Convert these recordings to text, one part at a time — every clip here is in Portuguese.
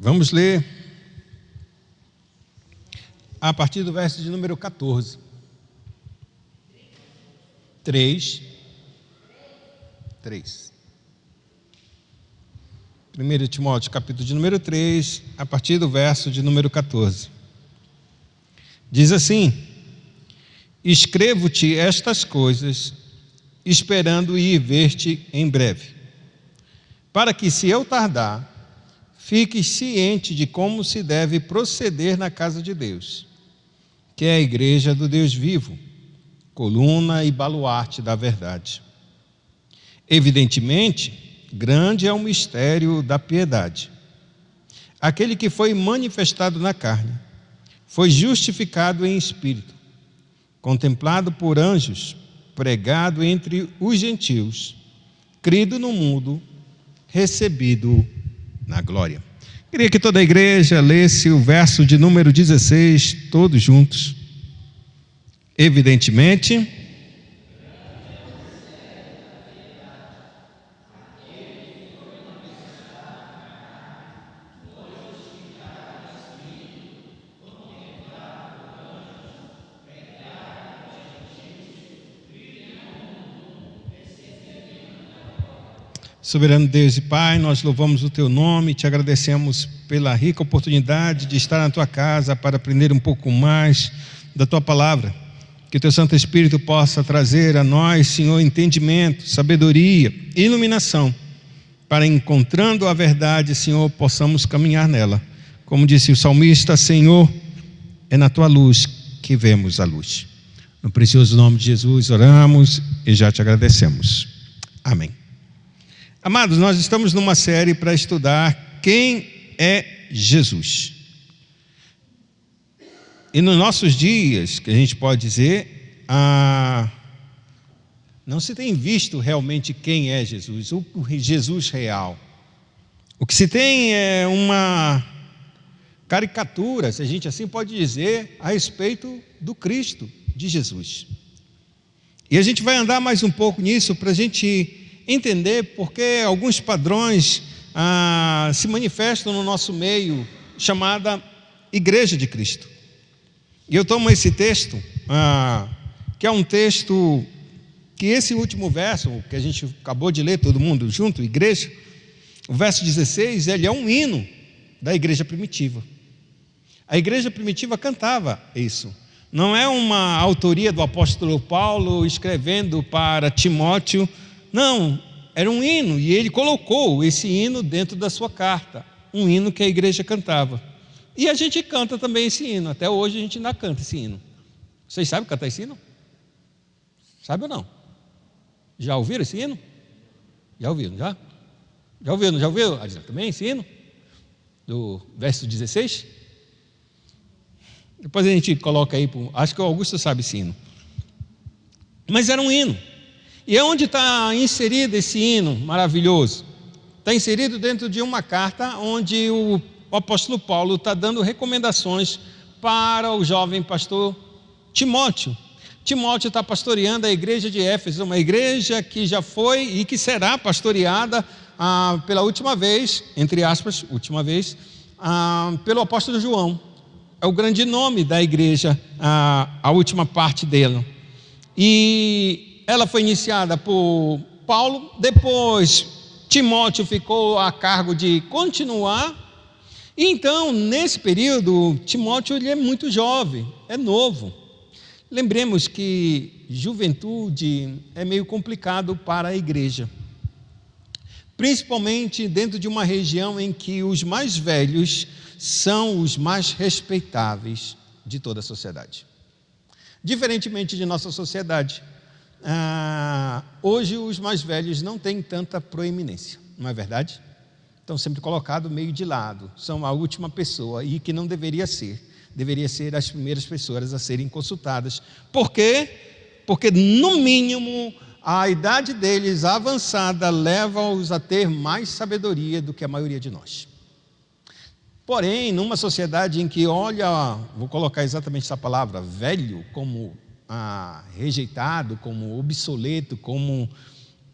Vamos ler a partir do verso de número 14. 3. 1 Timóteo, capítulo de número 3, a partir do verso de número 14. Diz assim: escrevo-te estas coisas, esperando ir ver-te em breve, para que, se eu tardar, fiques ciente de como se deve proceder na casa de Deus, que é a igreja do Deus vivo, coluna e baluarte da verdade. Evidentemente, grande é o mistério da piedade. Aquele que foi manifestado na carne, foi justificado em espírito, contemplado por anjos, pregado entre os gentios, crido no mundo, recebido na glória. Queria que toda a igreja lesse o verso de número 16, todos juntos. Evidentemente, soberano Deus e Pai, nós louvamos o Teu nome e te agradecemos pela rica oportunidade de estar na Tua casa para aprender um pouco mais da Tua palavra. Que o Teu Santo Espírito possa trazer a nós, Senhor, entendimento, sabedoria, iluminação, para, encontrando a verdade, Senhor, possamos caminhar nela. Como disse o salmista: Senhor, é na Tua luz que vemos a luz. No precioso nome de Jesus oramos e já te agradecemos. Amém. Amados, nós estamos numa série para estudar quem é Jesus. E nos nossos dias, que a gente pode dizer, não se tem visto realmente quem é Jesus, o Jesus real. O que se tem é uma caricatura, se a gente assim pode dizer, a respeito do Cristo, de Jesus. E a gente vai andar mais um pouco nisso para a gente entender porque alguns padrões se manifestam no nosso meio, chamada Igreja de Cristo. E eu tomo esse texto, que é um texto, que esse último verso, que a gente acabou de ler, todo mundo junto, igreja, o verso 16, ele é um hino da igreja primitiva. A igreja primitiva cantava isso. Não é uma autoria do apóstolo Paulo escrevendo para Timóteo, não, era um hino, e ele colocou esse hino dentro da sua carta, um hino que a igreja cantava. E a gente canta também esse hino, até hoje a gente ainda canta esse hino. Vocês sabem cantar esse hino? Sabe ou não? Já ouviram esse hino? Já ouviram, já? Já ouviram, já ouviram? Também esse hino? Do verso 16? Depois a gente coloca aí, acho que o Augusto sabe esse hino. Mas era um hino. E onde está inserido esse hino maravilhoso? Está inserido dentro de uma carta onde o apóstolo Paulo está dando recomendações para o jovem pastor Timóteo. Timóteo está pastoreando a igreja de Éfeso, uma igreja que já foi e que será pastoreada pela última vez, entre aspas, última vez, pelo apóstolo João. É o grande nome da igreja, a última parte dela. E ela foi iniciada por Paulo, depois Timóteo ficou a cargo de continuar. E então, nesse período, Timóteo ele é muito jovem, é novo. Lembremos que juventude é meio complicado para a igreja, principalmente dentro de uma região em que os mais velhos são os mais respeitáveis de toda a sociedade. Diferentemente de nossa sociedade, hoje os mais velhos não têm tanta proeminência, não é verdade? Estão sempre colocados meio de lado, são a última pessoa, e que não deveria ser as primeiras pessoas a serem consultadas. Por quê? Porque, no mínimo, a idade deles avançada leva-os a ter mais sabedoria do que a maioria de nós. Porém, numa sociedade em que olha, vou colocar exatamente essa palavra, velho, como rejeitado, como obsoleto, como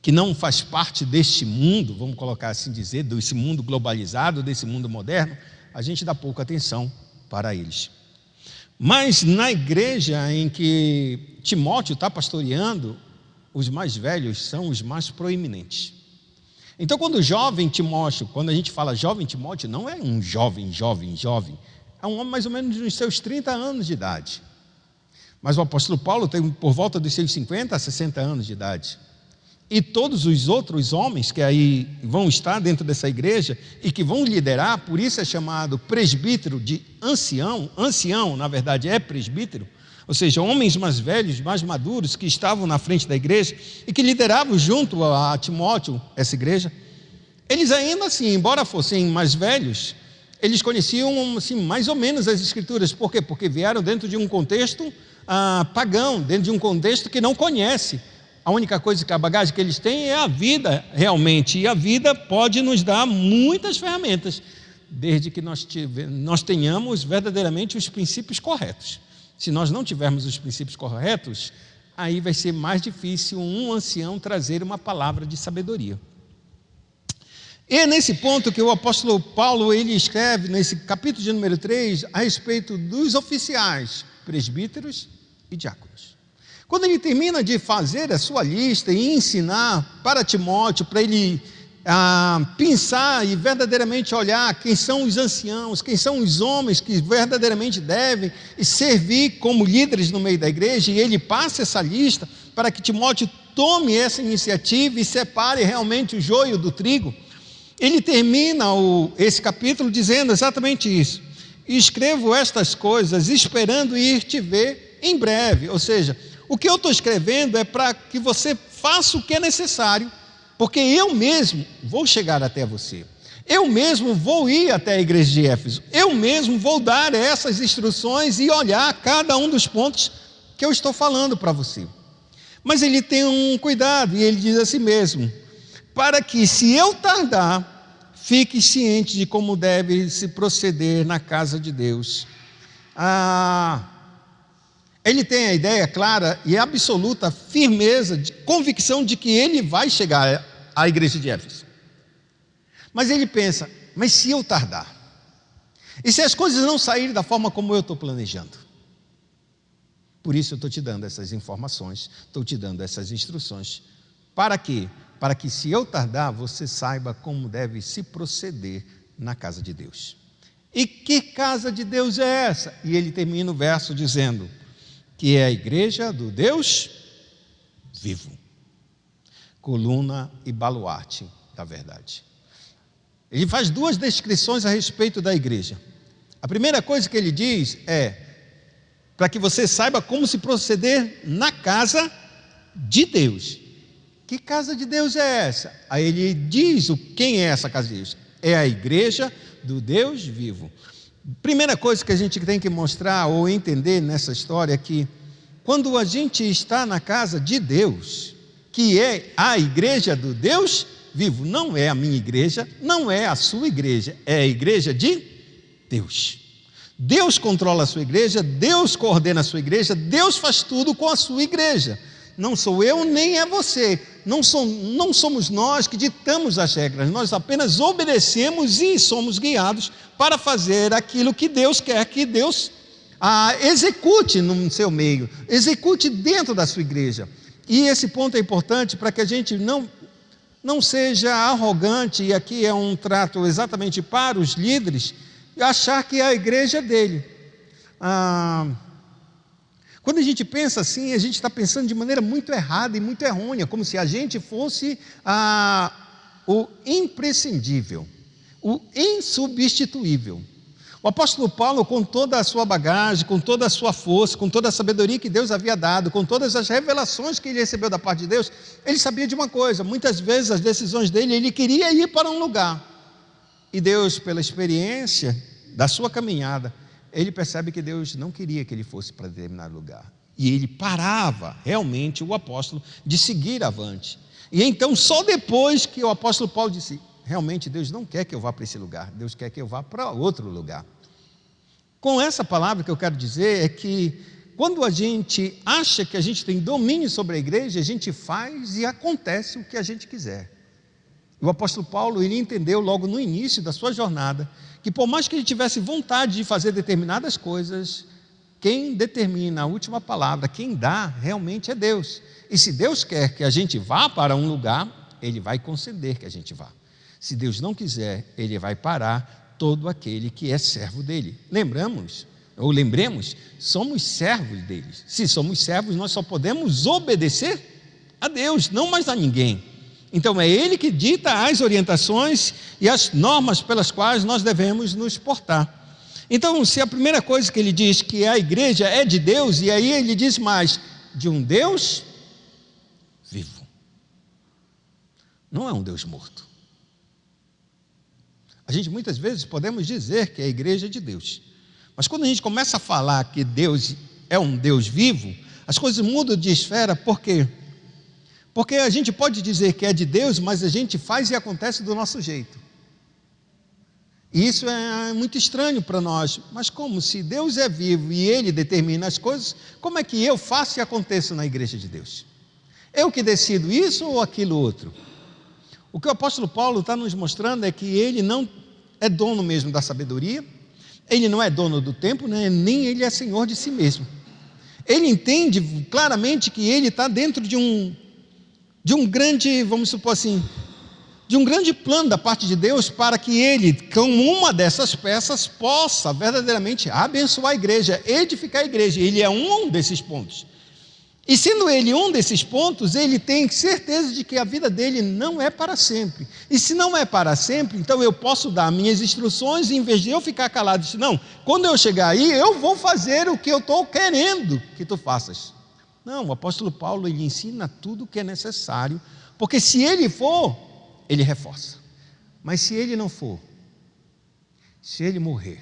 que não faz parte deste mundo, vamos colocar assim dizer, desse mundo globalizado, desse mundo moderno, a gente dá pouca atenção para eles. Mas na igreja em que Timóteo está pastoreando, os mais velhos são os mais proeminentes. Então, quando a gente fala jovem Timóteo, não é um jovem, é um homem mais ou menos nos seus 30 anos de idade. Mas o apóstolo Paulo tem por volta dos seus 50 a 60 anos de idade. E todos os outros homens que aí vão estar dentro dessa igreja e que vão liderar, por isso é chamado presbítero de ancião. Ancião, na verdade, é presbítero. Ou seja, homens mais velhos, mais maduros, que estavam na frente da igreja e que lideravam junto a Timóteo essa igreja. Eles ainda assim, embora fossem mais velhos, eles conheciam assim, mais ou menos as escrituras. Por quê? Porque vieram dentro de um contexto pagão, dentro de um contexto que não conhece. A única coisa que a bagagem que eles têm é a vida realmente, e a vida pode nos dar muitas ferramentas, desde que nós tenhamos verdadeiramente os princípios corretos. Se nós não tivermos os princípios corretos, aí vai ser mais difícil um ancião trazer uma palavra de sabedoria. E é nesse ponto que o apóstolo Paulo ele escreve, nesse capítulo de número 3, a respeito dos oficiais, presbíteros e diáconos. Quando ele termina de fazer a sua lista e ensinar para Timóteo, para ele pensar e verdadeiramente olhar quem são os anciãos, quem são os homens que verdadeiramente devem servir como líderes no meio da igreja, e ele passa essa lista para que Timóteo tome essa iniciativa e separe realmente o joio do trigo. Ele termina esse capítulo dizendo exatamente isso: e escrevo estas coisas esperando ir te ver em breve. Ou seja, o que eu estou escrevendo é para que você faça o que é necessário, porque eu mesmo vou chegar até você, eu mesmo vou ir até a igreja de Éfeso, eu mesmo vou dar essas instruções e olhar cada um dos pontos que eu estou falando para você. Mas ele tem um cuidado, e ele diz assim mesmo: para que, se eu tardar, fique ciente de como deve se proceder na casa de Deus. Ele tem a ideia clara e absoluta firmeza, de convicção de que ele vai chegar à igreja de Éfeso. Mas ele pensa: mas se eu tardar? E se as coisas não saírem da forma como eu estou planejando? Por isso eu estou te dando essas informações, estou te dando essas instruções. Para quê? Para que, se eu tardar, você saiba como deve se proceder na casa de Deus. E que casa de Deus é essa? E ele termina o verso dizendo que é a igreja do Deus vivo, coluna e baluarte da verdade. Ele faz duas descrições a respeito da igreja. A primeira coisa que ele diz é para que você saiba como se proceder na casa de Deus. Que casa de Deus é essa? Aí ele diz quem é essa casa de Deus. É a igreja do Deus vivo. Primeira coisa que a gente tem que mostrar ou entender nessa história é que quando a gente está na casa de Deus, que é a igreja do Deus vivo, não é a minha igreja, não é a sua igreja, é a igreja de Deus. Deus controla a sua igreja, Deus coordena a sua igreja, Deus faz tudo com a sua igreja. Não sou eu, nem é você. Não somos nós que ditamos as regras, nós apenas obedecemos e somos guiados para fazer aquilo que Deus quer que Deus execute no seu meio, execute dentro da sua igreja. E esse ponto é importante para que a gente não seja arrogante, e aqui é um trato exatamente para os líderes, achar que a igreja é dele. Quando a gente pensa assim, a gente está pensando de maneira muito errada e muito errônea, como se a gente fosse o imprescindível, o insubstituível. O apóstolo Paulo, com toda a sua bagagem, com toda a sua força, com toda a sabedoria que Deus havia dado, com todas as revelações que ele recebeu da parte de Deus, ele sabia de uma coisa: muitas vezes as decisões dele, ele queria ir para um lugar, e Deus, pela experiência da sua caminhada, ele percebe que Deus não queria que ele fosse para determinado lugar, e ele parava realmente o apóstolo de seguir avante. E então, só depois que o apóstolo Paulo disse: realmente Deus não quer que eu vá para esse lugar, Deus quer que eu vá para outro lugar. Com essa palavra que eu quero dizer é que quando a gente acha que a gente tem domínio sobre a igreja, a gente faz e acontece o que a gente quiser. O apóstolo Paulo, ele entendeu logo no início da sua jornada, que por mais que ele tivesse vontade de fazer determinadas coisas, quem determina a última palavra, quem dá, realmente é Deus. E se Deus quer que a gente vá para um lugar, Ele vai conceder que a gente vá. Se Deus não quiser, Ele vai parar todo aquele que é servo dEle. Lembremos, somos servos dEle. Se somos servos, nós só podemos obedecer a Deus, não mais a ninguém. Então é Ele que dita as orientações e as normas pelas quais nós devemos nos portar. Então, se a primeira coisa que ele diz que a igreja é de Deus, e aí ele diz mais, de um Deus vivo. Não é um Deus morto. A gente muitas vezes podemos dizer que a igreja é de Deus, mas quando a gente começa a falar que Deus é um Deus vivo, as coisas mudam de esfera. Por quê? Porque a gente pode dizer que é de Deus, mas a gente faz e acontece do nosso jeito. E isso é muito estranho para nós. Mas como? Se Deus é vivo e Ele determina as coisas, como é que eu faço e aconteço na igreja de Deus? Eu que decido isso ou aquilo outro? O que o apóstolo Paulo está nos mostrando é que ele não é dono mesmo da sabedoria, ele não é dono do tempo, né? Nem ele é senhor de si mesmo. Ele entende claramente que ele está dentro de um grande, vamos supor assim, de um grande plano da parte de Deus para que ele, como uma dessas peças, possa verdadeiramente abençoar a igreja, edificar a igreja. Ele é um desses pontos. E sendo ele um desses pontos, ele tem certeza de que a vida dele não é para sempre. E se não é para sempre, então eu posso dar minhas instruções, e em vez de eu ficar calado, dizer, não, quando eu chegar aí, eu vou fazer o que eu estou querendo que tu faças. Não, o apóstolo Paulo, ele ensina tudo o que é necessário, porque se ele for, ele reforça. Mas se ele não for, se ele morrer,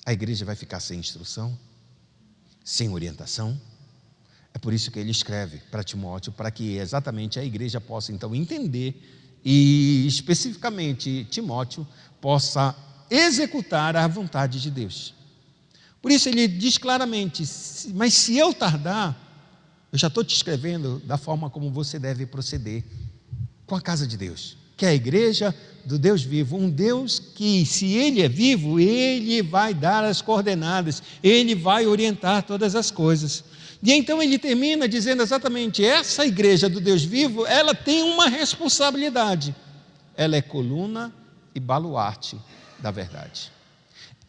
a igreja vai ficar sem instrução, sem orientação. É por isso que ele escreve para Timóteo, para que exatamente a igreja possa então entender e especificamente Timóteo possa executar a vontade de Deus. Por isso ele diz claramente, mas se eu tardar, eu já estou te escrevendo da forma como você deve proceder com a casa de Deus, que é a igreja do Deus vivo, um Deus que, se Ele é vivo, Ele vai dar as coordenadas, Ele vai orientar todas as coisas. E então ele termina dizendo exatamente, essa igreja do Deus vivo, ela tem uma responsabilidade, ela é coluna e baluarte da verdade.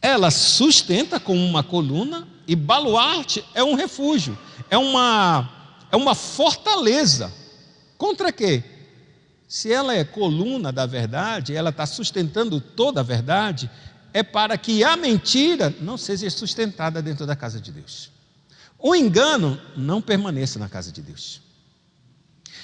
Ela sustenta como uma coluna, e baluarte é um refúgio, é uma fortaleza. Contra quê? Se ela é coluna da verdade, ela está sustentando toda a verdade, é para que a mentira não seja sustentada dentro da casa de Deus. O engano não permaneça na casa de Deus.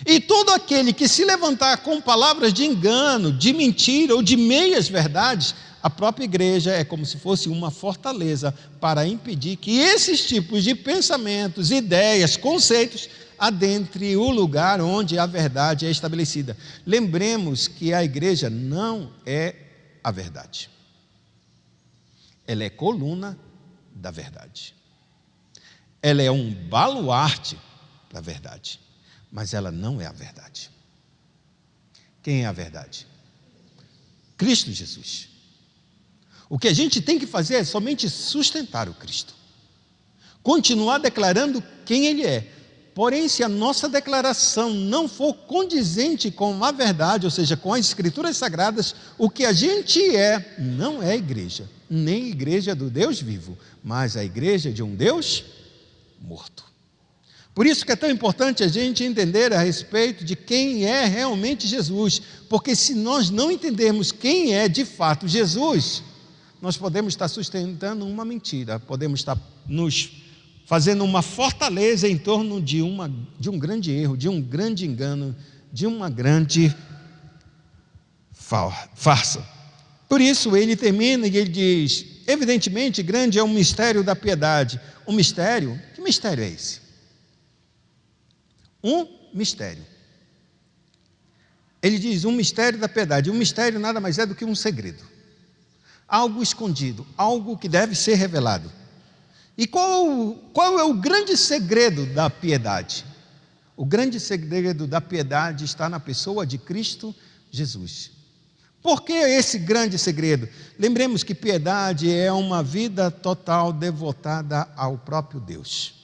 E todo aquele que se levantar com palavras de engano, de mentira ou de meias verdades, a própria igreja é como se fosse uma fortaleza para impedir que esses tipos de pensamentos, ideias, conceitos adentre o lugar onde a verdade é estabelecida. Lembremos que a igreja não é a verdade. Ela é coluna da verdade. Ela é um baluarte da verdade, mas ela não é a verdade. Quem é a verdade? Cristo Jesus. O que a gente tem que fazer é somente sustentar o Cristo, continuar declarando quem Ele é. Porém, se a nossa declaração não for condizente com a verdade, ou seja, com as Escrituras Sagradas, o que a gente é, não é igreja, nem igreja do Deus vivo, mas a igreja de um Deus morto. Por isso que é tão importante a gente entender a respeito de quem é realmente Jesus, porque se nós não entendermos quem é de fato Jesus, nós podemos estar sustentando uma mentira, podemos estar nos fazendo uma fortaleza em torno de um grande erro, de um grande engano, de uma grande farsa. Por isso ele termina e ele diz, evidentemente grande é o mistério da piedade. Um mistério? Que mistério é esse? Um mistério. Ele diz, um mistério da piedade. Um mistério nada mais é do que um segredo. Algo escondido, algo que deve ser revelado. E qual é o grande segredo da piedade? O grande segredo da piedade está na pessoa de Cristo Jesus. Por que esse grande segredo? Lembremos que piedade é uma vida total devotada ao próprio Deus.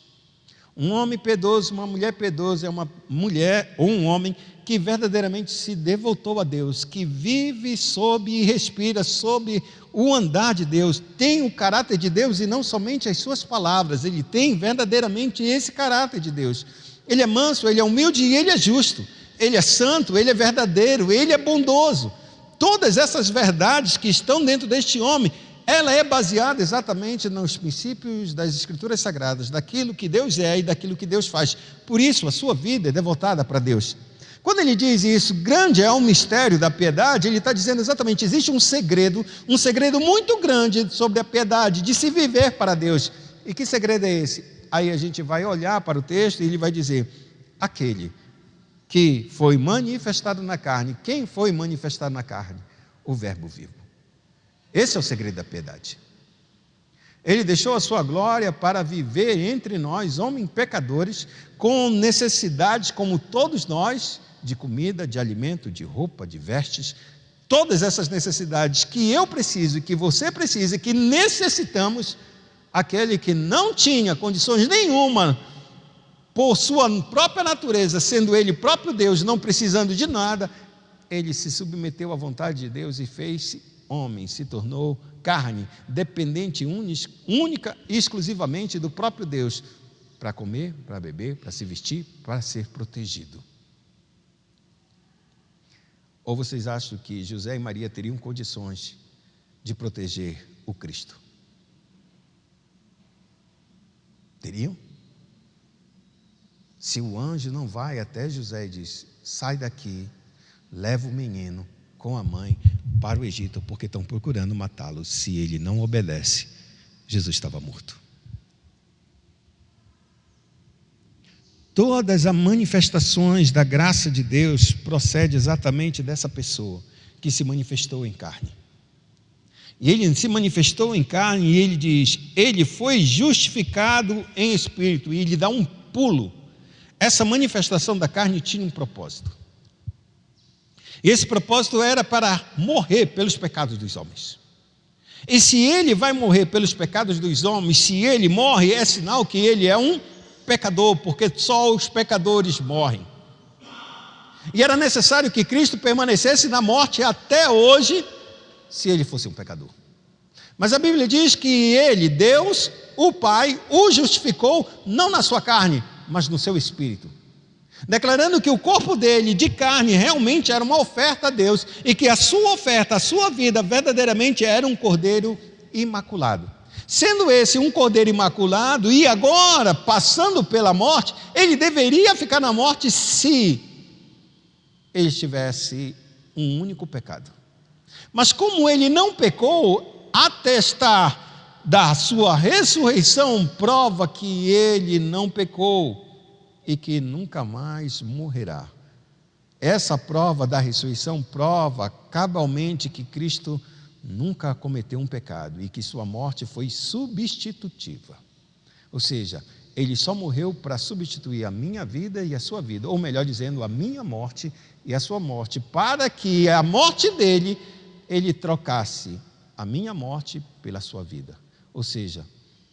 Um homem piedoso, uma mulher piedosa é uma mulher ou um homem que verdadeiramente se devotou a Deus, que vive sob e respira sob o andar de Deus, tem o caráter de Deus e não somente as suas palavras, ele tem verdadeiramente esse caráter de Deus. Ele é manso, ele é humilde e ele é justo, ele é santo, ele é verdadeiro, ele é bondoso. Todas essas verdades que estão dentro deste homem, ela é baseada exatamente nos princípios das Escrituras Sagradas, daquilo que Deus é e daquilo que Deus faz. Por isso, a sua vida é devotada para Deus. Quando ele diz isso, grande é o mistério da piedade, ele está dizendo exatamente, existe um segredo muito grande sobre a piedade, de se viver para Deus. E que segredo é esse? Aí a gente vai olhar para o texto e ele vai dizer, aquele que foi manifestado na carne. Quem foi manifestado na carne? O Verbo vivo. Esse é o segredo da piedade. Ele deixou a sua glória para viver entre nós, homens pecadores, com necessidades como todos nós, de comida, de alimento, de roupa, de vestes, todas essas necessidades que eu preciso e que você precisa e que necessitamos, aquele que não tinha condições nenhuma, por sua própria natureza, sendo ele próprio Deus, não precisando de nada, ele se submeteu à vontade de Deus e fez-se homem, se tornou carne, dependente única e exclusivamente do próprio Deus, para comer, para beber, para se vestir, para ser protegido. Ou vocês acham que José e Maria teriam condições de proteger o Cristo? Teriam? Se o anjo não vai até José e diz, sai daqui, leva o menino com a mãe para o Egito, porque estão procurando matá-lo. Se ele não obedece, Jesus estava morto. Todas as manifestações da graça de Deus procedem exatamente dessa pessoa que se manifestou em carne. E ele se manifestou em carne e ele diz, ele foi justificado em espírito, e ele dá um pulo. Essa manifestação da carne tinha um propósito. E esse propósito era para morrer pelos pecados dos homens. E se ele vai morrer pelos pecados dos homens, se ele morre, é sinal que ele é um pecador, porque só os pecadores morrem. E era necessário que Cristo permanecesse na morte até hoje, se ele fosse um pecador. Mas a Bíblia diz que ele, Deus, o Pai, o justificou, não na sua carne, mas no seu espírito, declarando que o corpo dele, de carne, realmente era uma oferta a Deus, e que a sua oferta, a sua vida, verdadeiramente era um cordeiro imaculado. Sendo esse um cordeiro imaculado, e agora, passando pela morte, ele deveria ficar na morte se ele tivesse um único pecado. Mas como ele não pecou, atestar da sua ressurreição prova que ele não pecou e que nunca mais morrerá. Essa prova da ressurreição prova cabalmente que Cristo nunca cometeu um pecado e que sua morte foi substitutiva. Ou seja, ele só morreu para substituir a minha vida e a sua vida, ou melhor dizendo, a minha morte e a sua morte, para que a morte dele, ele trocasse a minha morte pela sua vida. Ou seja,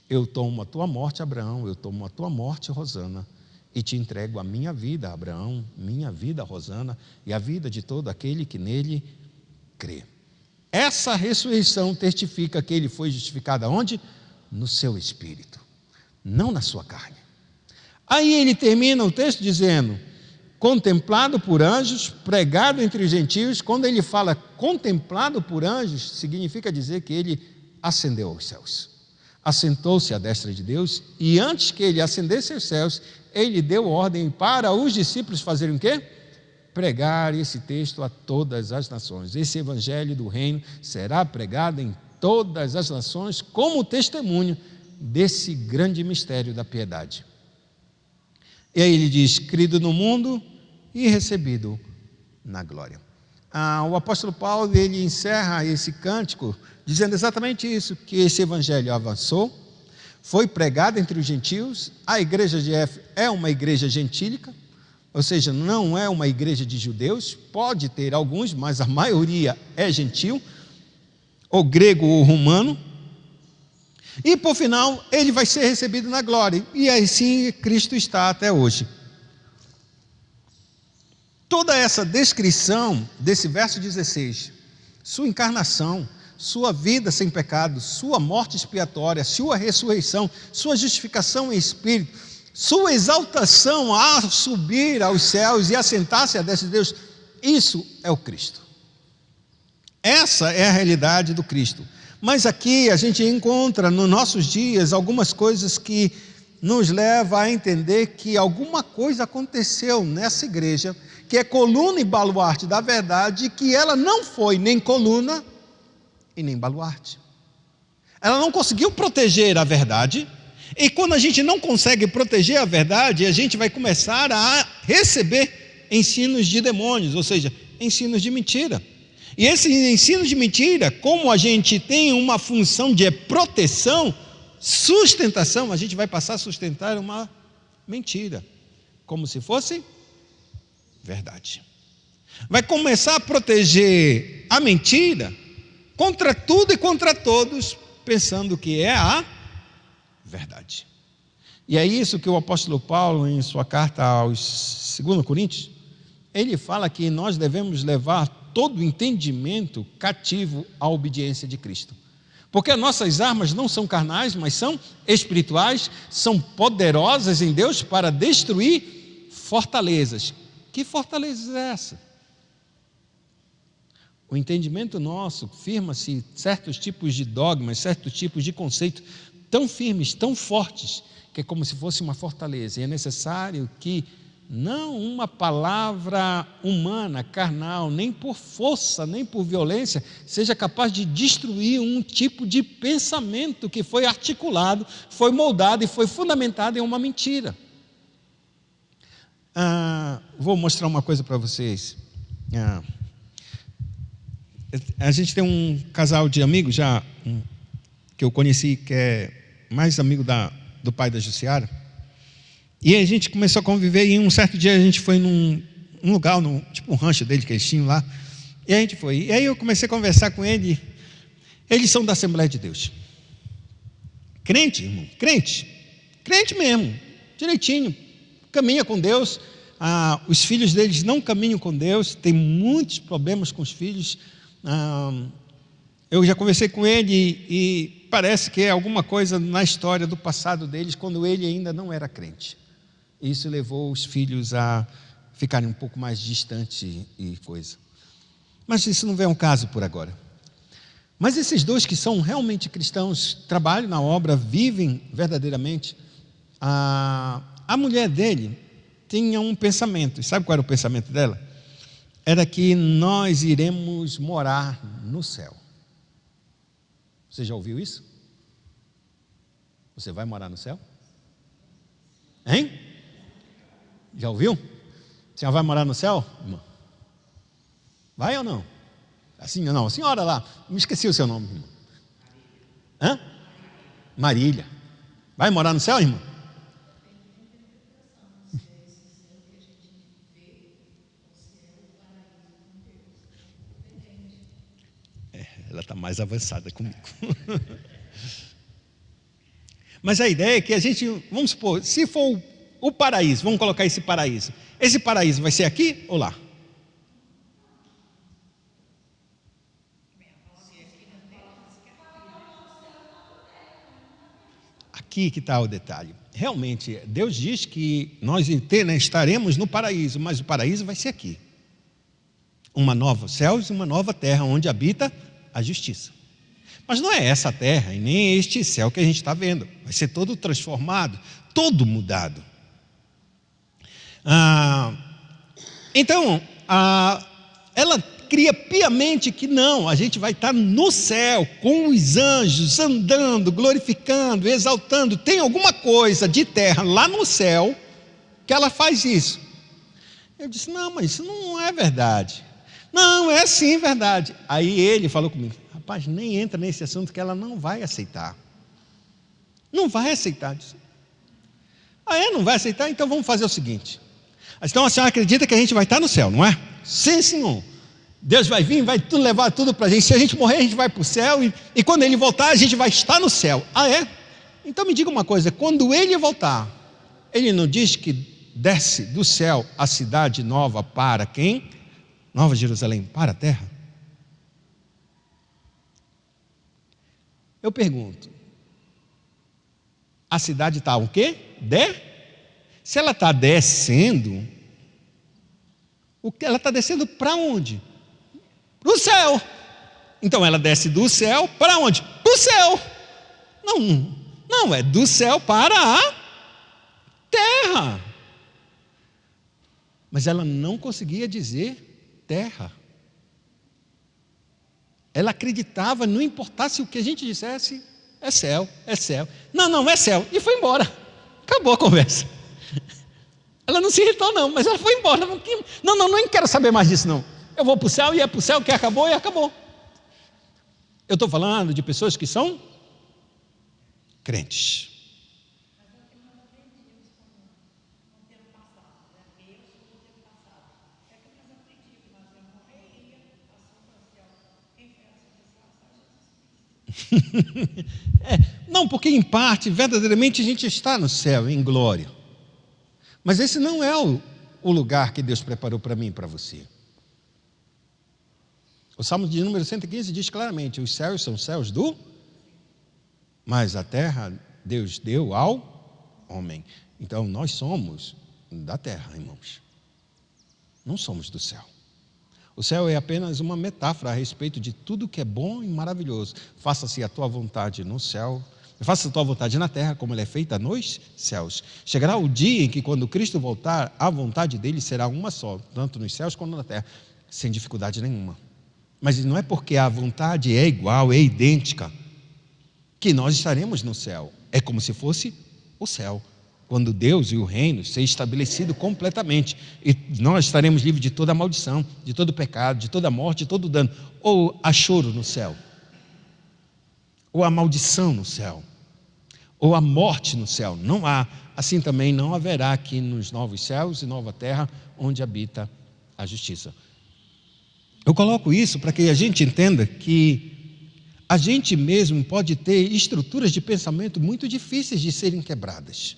eu tomo a tua morte, Abraão, eu tomo a tua morte, Rosana, e te entrego a minha vida, Abraão, minha vida, Rosana, e a vida de todo aquele que nele crê. Essa ressurreição testifica que ele foi justificado aonde? No seu espírito, não na sua carne. Aí ele termina o texto dizendo, contemplado por anjos, pregado entre os gentios. Quando ele fala contemplado por anjos, significa dizer que ele ascendeu aos céus, assentou-se à destra de Deus, e antes que ele ascendesse aos céus, ele deu ordem para os discípulos fazerem o quê? Pregar esse texto a todas as nações. Esse evangelho do reino será pregado em todas as nações como testemunho desse grande mistério da piedade. E aí ele diz, crido no mundo e recebido na glória. O apóstolo Paulo, ele encerra esse cântico dizendo exatamente isso, que esse evangelho avançou, foi pregado entre os gentios, a igreja de Éfeso é uma igreja gentílica, ou seja, não é uma igreja de judeus, pode ter alguns, mas a maioria é gentil, ou grego ou romano. E por final, ele vai ser recebido na glória. E assim Cristo está até hoje. Toda essa descrição desse verso 16, sua encarnação, sua vida sem pecado, sua morte expiatória, sua ressurreição, sua justificação em espírito, sua exaltação a subir aos céus e assentar-se à destra de Deus, isso é o Cristo. Essa é a realidade do Cristo. Mas aqui a gente encontra nos nossos dias algumas coisas que nos levam a entender que alguma coisa aconteceu nessa igreja, que é coluna e baluarte da verdade, que ela não foi nem coluna e nem baluarte. Ela não conseguiu proteger a verdade, e quando a gente não consegue proteger a verdade, a gente vai começar a receber ensinos de demônios, ou seja, ensinos de mentira. E esse ensino de mentira, como a gente tem uma função de proteção, sustentação, a gente vai passar a sustentar uma mentira, como se fosse verdade. Vai começar a proteger a mentira contra tudo e contra todos, pensando que é a verdade. E é isso que o apóstolo Paulo, em sua carta aos 2 Coríntios, ele fala que nós devemos levar todo o entendimento cativo à obediência de Cristo. Porque as nossas armas não são carnais, mas são espirituais, são poderosas em Deus para destruir fortalezas. Que fortalezas é essa? O entendimento nosso firma-se certos tipos de dogmas, certos tipos de conceitos tão firmes, tão fortes, que é como se fosse uma fortaleza. E é necessário que não uma palavra humana, carnal, nem por força, nem por violência, seja capaz de destruir um tipo de pensamento que foi articulado, foi moldado e foi fundamentado em uma mentira. Vou mostrar uma coisa para vocês. A gente tem um casal de amigos já, que eu conheci, que é mais amigo do pai da Jussiara. E a gente começou a conviver, e um certo dia a gente foi num lugar, tipo um rancho dele que eles tinham lá, e a gente foi. E aí eu comecei a conversar com ele. Eles são da Assembleia de Deus. Crente, irmão, crente mesmo, direitinho, caminha com Deus. Os filhos deles não caminham com Deus, tem muitos problemas com os filhos. Eu já conversei com ele e parece que é alguma coisa na história do passado deles, quando ele ainda não era crente. Isso levou os filhos a ficarem um pouco mais distantes e coisa. Mas isso não vem ao caso por agora. Mas esses dois que são realmente cristãos, trabalham na obra, vivem verdadeiramente. A mulher dele tinha um pensamento. E sabe qual era o pensamento dela? Era que nós iremos morar no céu. Você já ouviu isso? Você vai morar no céu? Hein? Já ouviu? A senhora vai morar no céu, irmã? Vai ou não? Assim, não, a senhora lá, me esqueci o seu nome, irmã. Hã? Marília. Vai morar no céu, irmã? Ela está mais avançada comigo. Mas a ideia é que a gente, vamos supor, se for o paraíso, vamos colocar esse paraíso vai ser aqui ou lá? Aqui que está o detalhe. Realmente, Deus diz que nós estaremos no paraíso, mas o paraíso vai ser aqui. Uma nova céus e uma nova terra, onde habita a justiça. Mas não é essa terra e nem este céu que a gente está vendo. Vai ser todo transformado, todo mudado. Então, ela cria piamente que não, a gente vai estar no céu, com os anjos, andando, glorificando, exaltando. Tem alguma coisa de terra lá no céu que ela faz isso. Eu disse, não, mas isso não é verdade. Não, é sim verdade. Aí ele falou comigo, rapaz, nem entra nesse assunto que ela não vai aceitar. Não vai aceitar. Eu disse, não vai aceitar? Então vamos fazer o seguinte, Então a senhora acredita que a gente vai estar no céu, não é? Sim, senhor. Deus vai vir, vai levar tudo para a gente. Se a gente morrer, a gente vai para o céu. E quando Ele voltar, a gente vai estar no céu. Ah, é? Então me diga uma coisa. Quando Ele voltar, Ele não diz que desce do céu a cidade nova para quem? Nova Jerusalém, para a terra? Eu pergunto. A cidade está o quê? Se ela está descendo, ela está descendo para onde? Para o céu. Então ela desce do céu para onde? Para o céu. Não, é do céu para a terra. Mas ela não conseguia dizer terra. Ela acreditava, não importasse o que a gente dissesse, é céu, é céu. Não, é céu. E foi embora. Acabou a conversa. Ela não se irritou não, mas ela foi embora. Não quero saber mais disso não. Eu vou para o céu e é para o céu que acabou e acabou. Eu estou falando de pessoas que são crentes. Não, porque em parte, verdadeiramente a gente está no céu, em glória. Mas esse não é o lugar que Deus preparou para mim e para você. O Salmo de número 115 diz claramente: os céus são céus mas a terra Deus deu ao homem. Então nós somos da terra, irmãos. Não somos do céu. O céu é apenas uma metáfora a respeito de tudo que é bom e maravilhoso. Faça-se a tua vontade no céu, faça a tua vontade na terra, como ela é feita nos céus. Chegará o dia em que, quando Cristo voltar, a vontade dele será uma só, tanto nos céus quanto na terra, sem dificuldade nenhuma. Mas não é porque a vontade é igual, é idêntica, que nós estaremos no céu. É como se fosse o céu, quando Deus e o reino se estabelecido completamente, e nós estaremos livres de toda a maldição, de todo o pecado, de toda a morte, de todo o dano. Ou há choro no céu, ou há maldição no céu, ou há morte no céu. Não há. Assim também não haverá aqui nos novos céus e nova terra, onde habita a justiça. Eu coloco isso para que a gente entenda que a gente mesmo pode ter estruturas de pensamento muito difíceis de serem quebradas.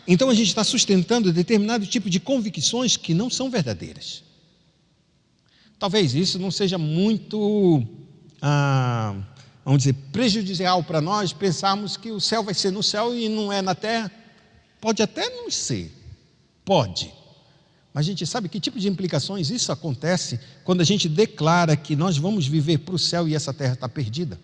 Então a gente está sustentando determinado tipo de convicções que não são verdadeiras. Talvez isso não seja muito, vamos dizer, prejudicial para nós pensarmos que o céu vai ser no céu e não é na terra. Pode até não ser, pode. Mas a gente sabe que tipo de implicações isso acontece quando a gente declara que nós vamos viver para o céu e essa terra está perdida.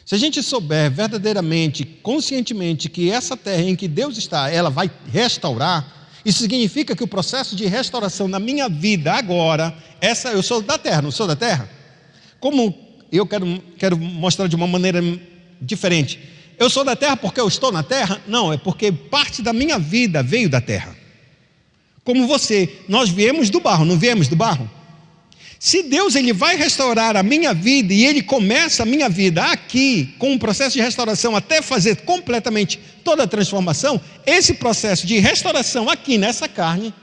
Se a gente souber verdadeiramente, conscientemente, que essa terra em que Deus está, ela vai restaurar, isso significa que o processo de restauração na minha vida agora, eu sou da terra, não sou da terra? Como eu quero mostrar de uma maneira diferente. Eu sou da terra porque eu estou na terra? Não, é porque parte da minha vida veio da terra. Como você, nós viemos do barro, não viemos do barro? Se Deus ele vai restaurar a minha vida e Ele começa a minha vida aqui, com um processo de restauração até fazer completamente toda a transformação, esse processo de restauração aqui nessa carne,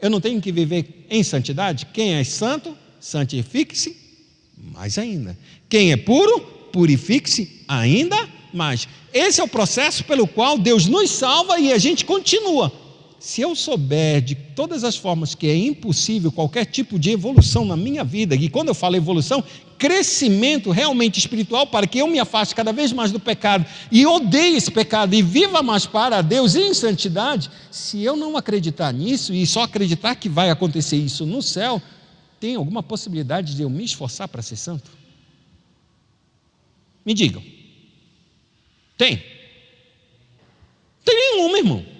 eu não tenho que viver em santidade? Quem é santo, santifique-se mais ainda. Quem é puro, purifique-se ainda mais. Esse é o processo pelo qual Deus nos salva e a gente continua. Se eu souber de todas as formas que é impossível qualquer tipo de evolução na minha vida, e quando eu falo evolução, crescimento realmente espiritual para que eu me afaste cada vez mais do pecado e odeie esse pecado e viva mais para Deus em santidade, se eu não acreditar nisso e só acreditar que vai acontecer isso no céu, tem alguma possibilidade de eu me esforçar para ser santo? Me digam. Tem? Tem nenhuma, irmão.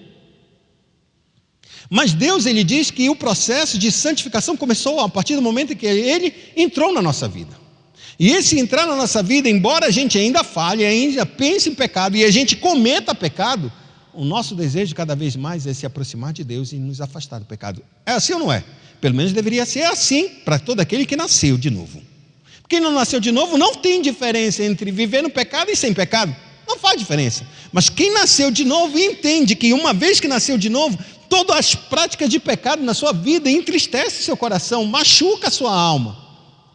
Mas Deus, Ele diz que o processo de santificação começou a partir do momento em que Ele entrou na nossa vida. E esse entrar na nossa vida, embora a gente ainda falhe, ainda pense em pecado e a gente cometa pecado, o nosso desejo cada vez mais é se aproximar de Deus e nos afastar do pecado. É assim ou não é? Pelo menos deveria ser assim para todo aquele que nasceu de novo. Quem não nasceu de novo não tem diferença entre viver no pecado e sem pecado. não faz diferença. Mas quem nasceu de novo entende que uma vez que nasceu de novo, todas as práticas de pecado na sua vida entristecem seu coração, machuca a sua alma.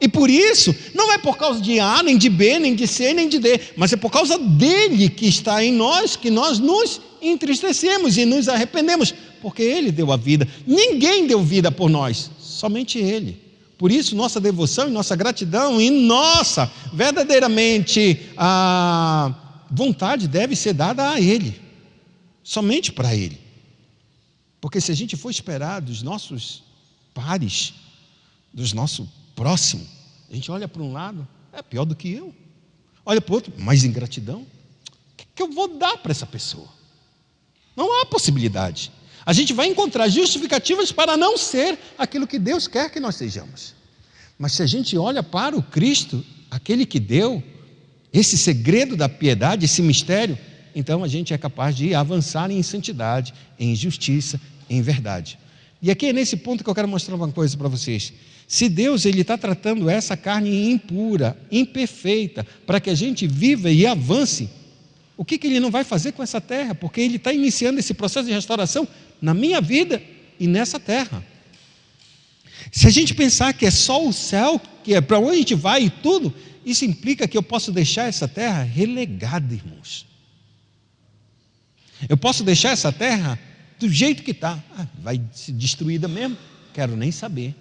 E por isso, não é por causa de A, nem de B, nem de C, nem de D, mas é por causa dele que está em nós, que nós nos entristecemos e nos arrependemos, porque ele deu a vida. Ninguém deu vida por nós, somente ele. Por isso, nossa devoção e nossa gratidão e nossa, verdadeiramente, a vontade deve ser dada a ele, somente para ele. Porque se a gente for esperar dos nossos pares, dos nossos próximo, a gente olha para um lado, é pior do que eu, olha para o outro, mais ingratidão. O que eu vou dar para essa pessoa? Não há possibilidade. A gente vai encontrar justificativas para não ser aquilo que Deus quer que nós sejamos. Mas se a gente olha para o Cristo, aquele que deu esse segredo da piedade, esse mistério, então a gente é capaz de avançar em santidade, em justiça, em verdade. E aqui é nesse ponto que eu quero mostrar uma coisa para vocês. Se Deus está tratando essa carne impura, imperfeita, para que a gente viva e avance, o que Ele não vai fazer com essa terra? Porque Ele está iniciando esse processo de restauração na minha vida e nessa terra. Se a gente pensar que é só o céu, que é para onde a gente vai e tudo, isso implica que eu posso deixar essa terra relegada, irmãos. Eu posso deixar essa terra do jeito que está. Vai ser destruída mesmo? Quero nem saber.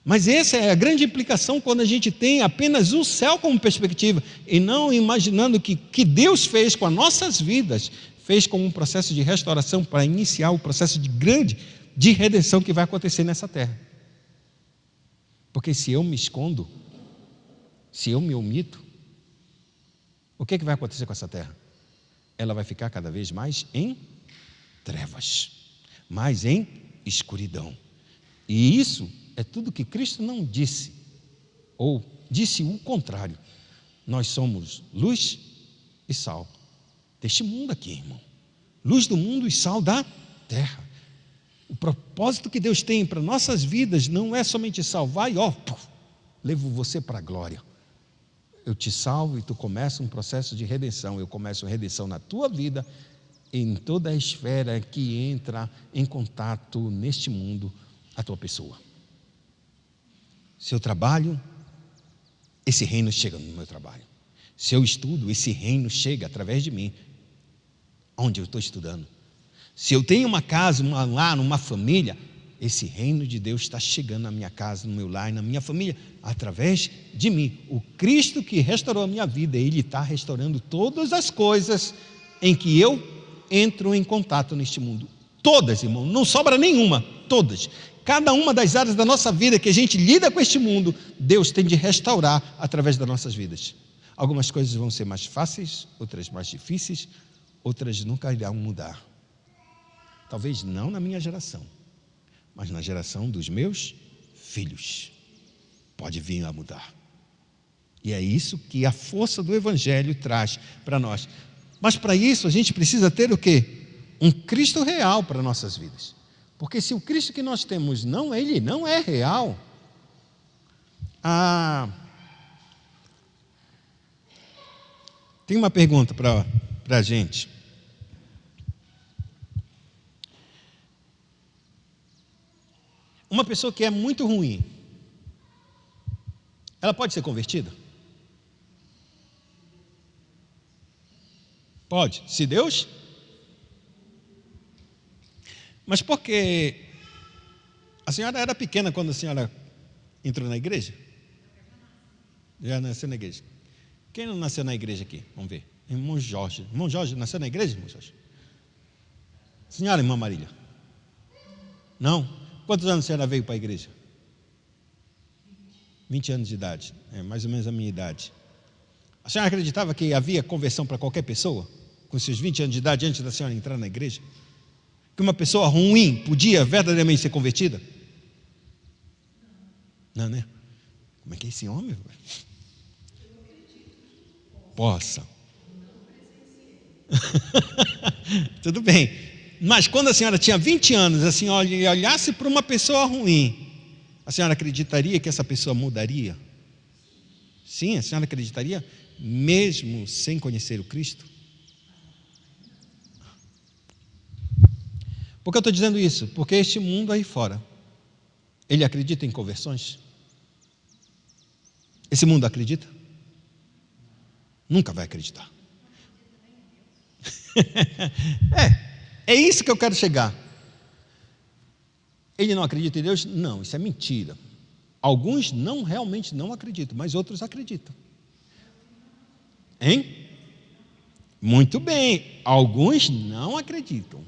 Mas essa é a grande implicação quando a gente tem apenas o céu como perspectiva e não imaginando que Deus fez com as nossas vidas, fez como um processo de restauração para iniciar o processo de redenção que vai acontecer nessa terra. Porque se eu me escondo, se eu me omito, o que vai acontecer com essa terra? Ela vai ficar cada vez mais em trevas, mais em escuridão. E isso é tudo que Cristo não disse, ou disse o contrário. Nós somos luz e sal deste mundo aqui, irmão. Luz do mundo e sal da terra. O propósito que Deus tem para nossas vidas não é somente salvar e levo você para a glória. Eu te salvo e tu começa um processo de redenção. Eu começo a redenção na tua vida, em toda a esfera que entra em contato neste mundo, a tua pessoa. Se eu trabalho, esse reino chega no meu trabalho. Se eu estudo, esse reino chega através de mim, onde eu estou estudando. Se eu tenho uma casa, um lar, uma família, esse reino de Deus está chegando na minha casa, no meu lar, na minha família, através de mim. O Cristo que restaurou a minha vida, Ele está restaurando todas as coisas em que eu entro em contato neste mundo. Todas, irmão, não sobra nenhuma, todas. Cada uma das áreas da nossa vida que a gente lida com este mundo, Deus tem de restaurar através das nossas vidas. Algumas coisas vão ser mais fáceis, outras mais difíceis, outras nunca irão mudar. Talvez não na minha geração, mas na geração dos meus filhos. Pode vir a mudar. E é isso que a força do Evangelho traz para nós. Mas para isso a gente precisa ter o quê? Um Cristo real para nossas vidas. Porque se o Cristo que nós temos Ele não é real, tem uma pergunta para a gente. Uma pessoa que é muito ruim, ela pode ser convertida? Pode, se Deus... Mas por que a senhora era pequena quando a senhora entrou na igreja? Já nasceu na igreja. Quem não nasceu na igreja aqui? Vamos ver. Irmão Jorge. Irmão Jorge nasceu na igreja, irmão Jorge? Senhora, irmã Marília? Não? Quantos anos a senhora veio para a igreja? 20 anos de idade. É mais ou menos a minha idade. A senhora acreditava que havia conversão para qualquer pessoa? Com seus 20 anos de idade, antes da senhora entrar na igreja? Que uma pessoa ruim podia verdadeiramente ser convertida? Não, né? Como é que é esse homem? Possa. Tudo bem. Mas quando a senhora tinha 20 anos, a senhora olhasse para uma pessoa ruim, a senhora acreditaria que essa pessoa mudaria? Sim, a senhora acreditaria? mesmo sem conhecer o Cristo? Por que eu estou dizendo isso? Porque este mundo aí fora, ele acredita em conversões? Esse mundo acredita? Nunca vai acreditar. É isso que eu quero chegar. Ele não acredita em Deus? Não, isso é mentira. Alguns realmente não acreditam, mas outros acreditam. Hein? Muito bem, alguns não acreditam.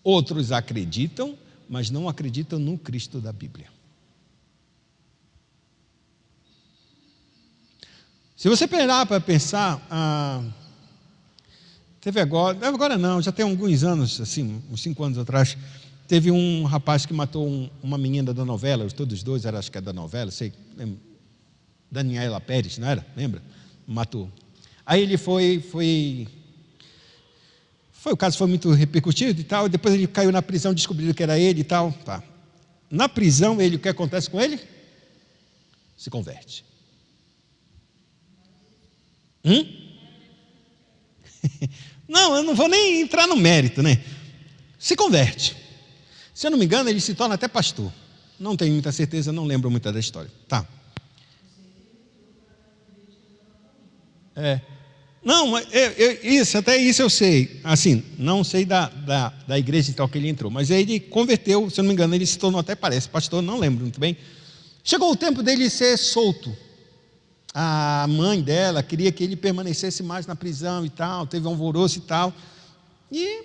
Outros acreditam, mas não acreditam no Cristo da Bíblia. Se você parar para pensar, teve agora não, já tem alguns anos, assim, uns 5 anos atrás, teve um rapaz que matou uma menina da novela, todos os dois, acho que é da novela, sei, Daniela Pérez, não era? Lembra? Matou. Aí ele o caso foi muito repercutido e tal, depois ele caiu na prisão, descobriram que era ele e tal. Tá. Na prisão, o que acontece com ele? Se converte. Não, eu não vou nem entrar no mérito, né? Se converte. Se eu não me engano, ele se torna até pastor. Não tenho muita certeza, não lembro muito da história. Tá. Não, até isso eu sei. Assim, não sei da igreja e tal que ele entrou, mas ele converteu, se eu não me engano, ele se tornou até, parece, pastor, não lembro muito bem. Chegou o tempo dele ser solto. A mãe dela queria que ele permanecesse mais na prisão e tal, teve um alvoroço e tal. E,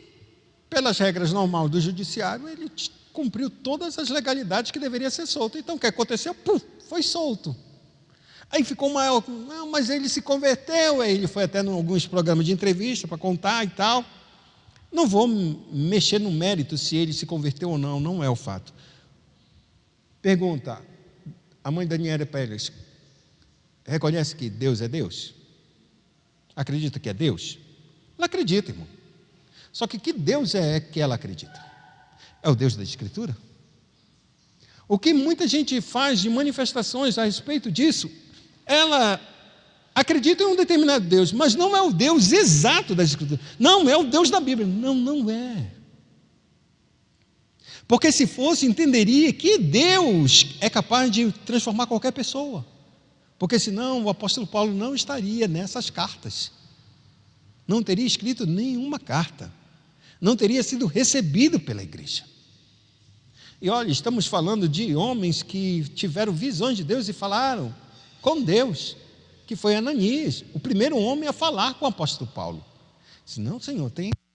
pelas regras normais do judiciário, ele cumpriu todas as legalidades que deveria ser solto. Então, o que aconteceu? Foi solto. Aí ficou maior, não, mas ele se converteu, aí ele foi até em alguns programas de entrevista para contar e tal. Não vou mexer no mérito se ele se converteu ou não, não é o fato. Pergunta, a mãe Daniela Pérez reconhece que Deus é Deus? Acredita que é Deus? Ela acredita, irmão. Só que Deus é que ela acredita? É o Deus da Escritura? O que muita gente faz de manifestações a respeito disso, ela acredita em um determinado Deus, mas não é o Deus exato das Escrituras. Não é o Deus da Bíblia. Não é. Porque se fosse, entenderia que Deus é capaz de transformar qualquer pessoa. Porque senão o apóstolo Paulo não estaria nessas cartas. Não teria escrito nenhuma carta. Não teria sido recebido pela igreja. E olha, estamos falando de homens que tiveram visões de Deus e falaram com Deus, que foi Ananias, o primeiro homem a falar com o apóstolo Paulo. Disse, não, Senhor,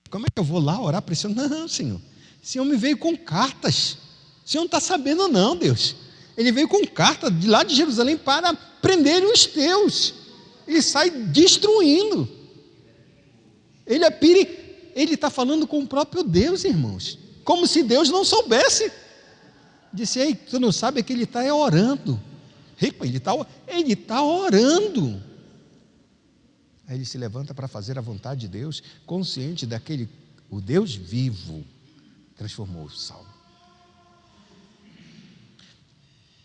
como é que eu vou lá orar para esse homem? Não, Senhor, esse homem veio com cartas. O Senhor não está sabendo não, Deus. Ele veio com carta de lá de Jerusalém para prender os teus. Ele sai destruindo. Ele está falando com o próprio Deus, irmãos. Como se Deus não soubesse. Disse, ei, tu não sabe que ele está orando. Ele está orando. Aí ele se levanta para fazer a vontade de Deus, consciente o Deus vivo transformou Saulo.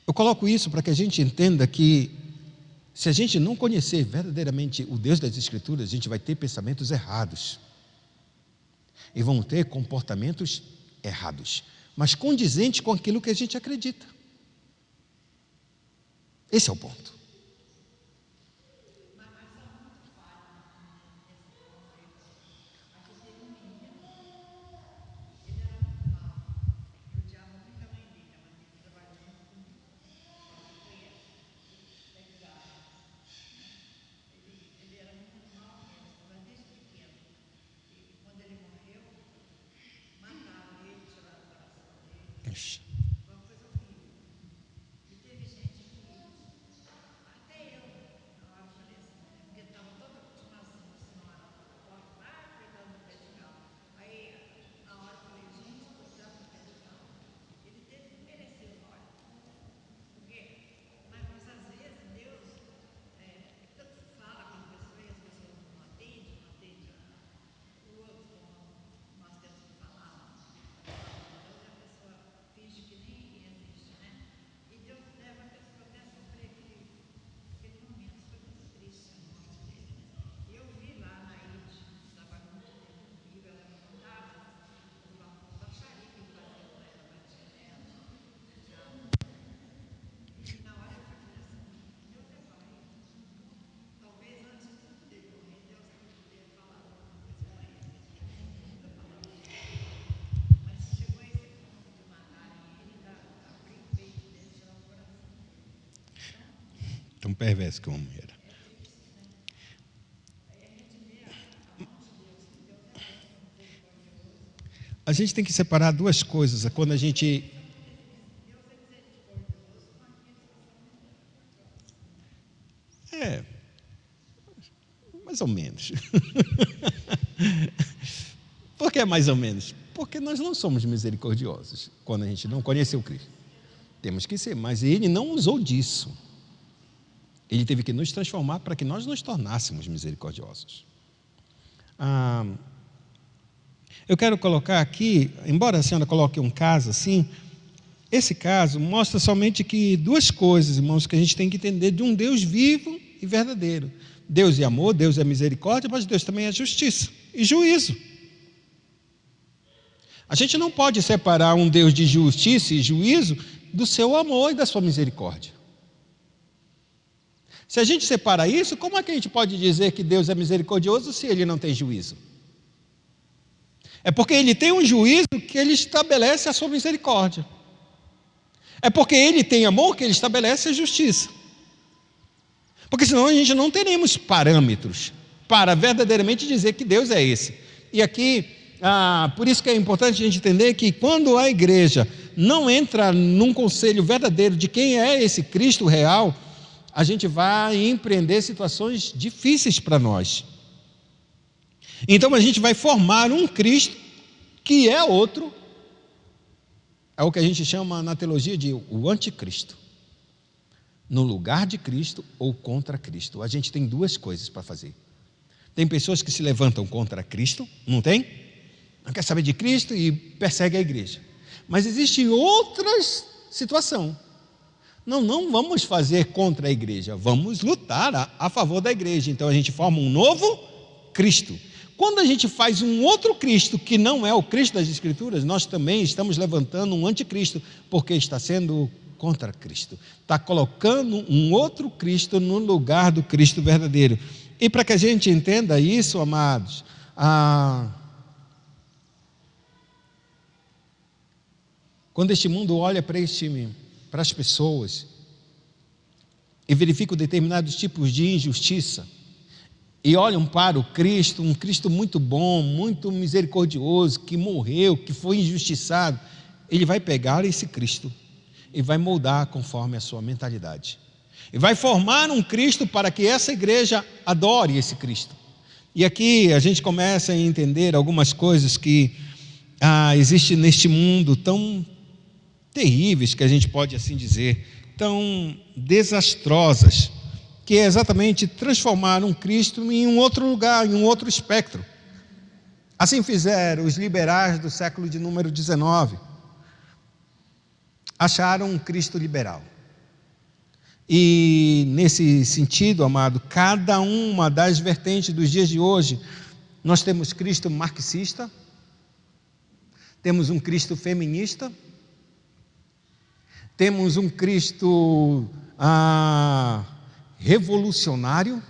Eu coloco isso para que a gente entenda que se a gente não conhecer verdadeiramente o Deus das Escrituras, a gente vai ter pensamentos errados e vão ter comportamentos errados, mas condizentes com aquilo que a gente acredita. Esse é o ponto. Ixi. Tão perverso que o homem era. A gente tem que separar duas coisas. Quando a gente... mais ou menos. Por que mais ou menos? Porque nós não somos misericordiosos quando a gente não conheceu Cristo. Temos que ser, mas Ele não usou disso. Ele teve que nos transformar para que nós nos tornássemos misericordiosos. Eu quero colocar aqui, embora a senhora coloque um caso assim, esse caso mostra somente que duas coisas, irmãos, que a gente tem que entender de um Deus vivo e verdadeiro. Deus é amor, Deus é misericórdia, mas Deus também é justiça e juízo. A gente não pode separar um Deus de justiça e juízo do seu amor e da sua misericórdia. Se a gente separa isso, como é que a gente pode dizer que Deus é misericordioso se Ele não tem juízo? É porque Ele tem um juízo que Ele estabelece a sua misericórdia. É porque Ele tem amor que Ele estabelece a justiça. Porque senão a gente não teremos parâmetros para verdadeiramente dizer que Deus é esse. E aqui, por isso que é importante a gente entender que quando a igreja não entra num conselho verdadeiro de quem é esse Cristo real, a gente vai empreender situações difíceis para nós. Então a gente vai formar um Cristo que é outro, é o que a gente chama na teologia de o anticristo. No lugar de Cristo ou contra Cristo. A gente tem duas coisas para fazer. Tem pessoas que se levantam contra Cristo, não tem? Não quer saber de Cristo e persegue a igreja. Mas existe outra situação. Não vamos fazer contra a igreja, vamos lutar a favor da igreja. Então a gente forma um novo Cristo. Quando a gente faz um outro Cristo que não é o Cristo das Escrituras, nós também estamos levantando um anticristo, porque está sendo contra Cristo. Está colocando um outro Cristo no lugar do Cristo verdadeiro. E para que a gente entenda isso, amados, quando este mundo olha para as pessoas e verifica determinados tipos de injustiça, e olham para o Cristo, um Cristo muito bom, muito misericordioso, que morreu, que foi injustiçado, ele vai pegar esse Cristo e vai moldar conforme a sua mentalidade. E vai formar um Cristo para que essa igreja adore esse Cristo. E aqui a gente começa a entender algumas coisas que existem neste mundo tão terríveis, que a gente pode assim dizer, tão desastrosas, que é exatamente transformar um Cristo em um outro lugar, em um outro espectro. Assim fizeram os liberais do século de número 19. Acharam um Cristo liberal. E nesse sentido, amado, cada uma das vertentes dos dias de hoje, nós temos Cristo marxista, temos um Cristo feminista, temos um Cristo revolucionário,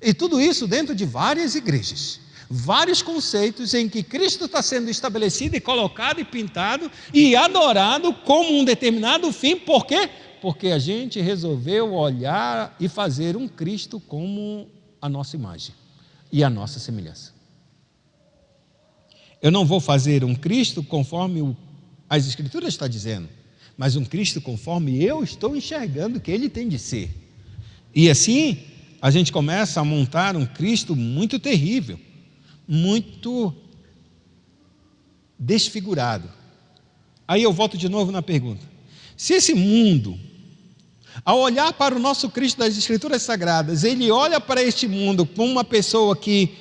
e tudo isso dentro de várias igrejas. Vários conceitos em que Cristo está sendo estabelecido e colocado e pintado e adorado como um determinado fim. Por quê? Porque a gente resolveu olhar e fazer um Cristo como a nossa imagem e a nossa semelhança. Eu não vou fazer um Cristo conforme as Escrituras estão dizendo, mas um Cristo conforme eu estou enxergando que Ele tem de ser. E assim a gente começa a montar um Cristo muito terrível, muito desfigurado. Aí eu volto de novo na pergunta: se esse mundo, ao olhar para o nosso Cristo das Escrituras Sagradas, ele olha para este mundo como uma pessoa que,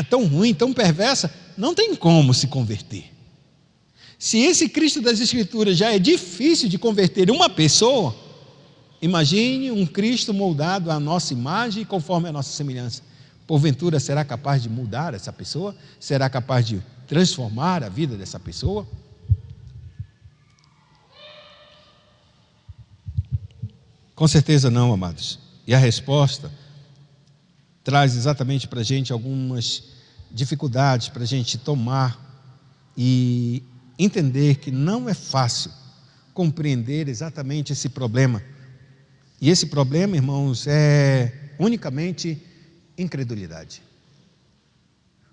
tão ruim, tão perversa, não tem como se converter. Se esse Cristo das Escrituras já é difícil de converter uma pessoa, imagine um Cristo moldado à nossa imagem e conforme a nossa semelhança. Porventura, será capaz de mudar essa pessoa? Será capaz de transformar a vida dessa pessoa? Com certeza não, amados. E a resposta traz exatamente para a gente algumas dificuldades para a gente tomar e entender que não é fácil compreender exatamente esse problema E esse problema, irmãos, é unicamente incredulidade.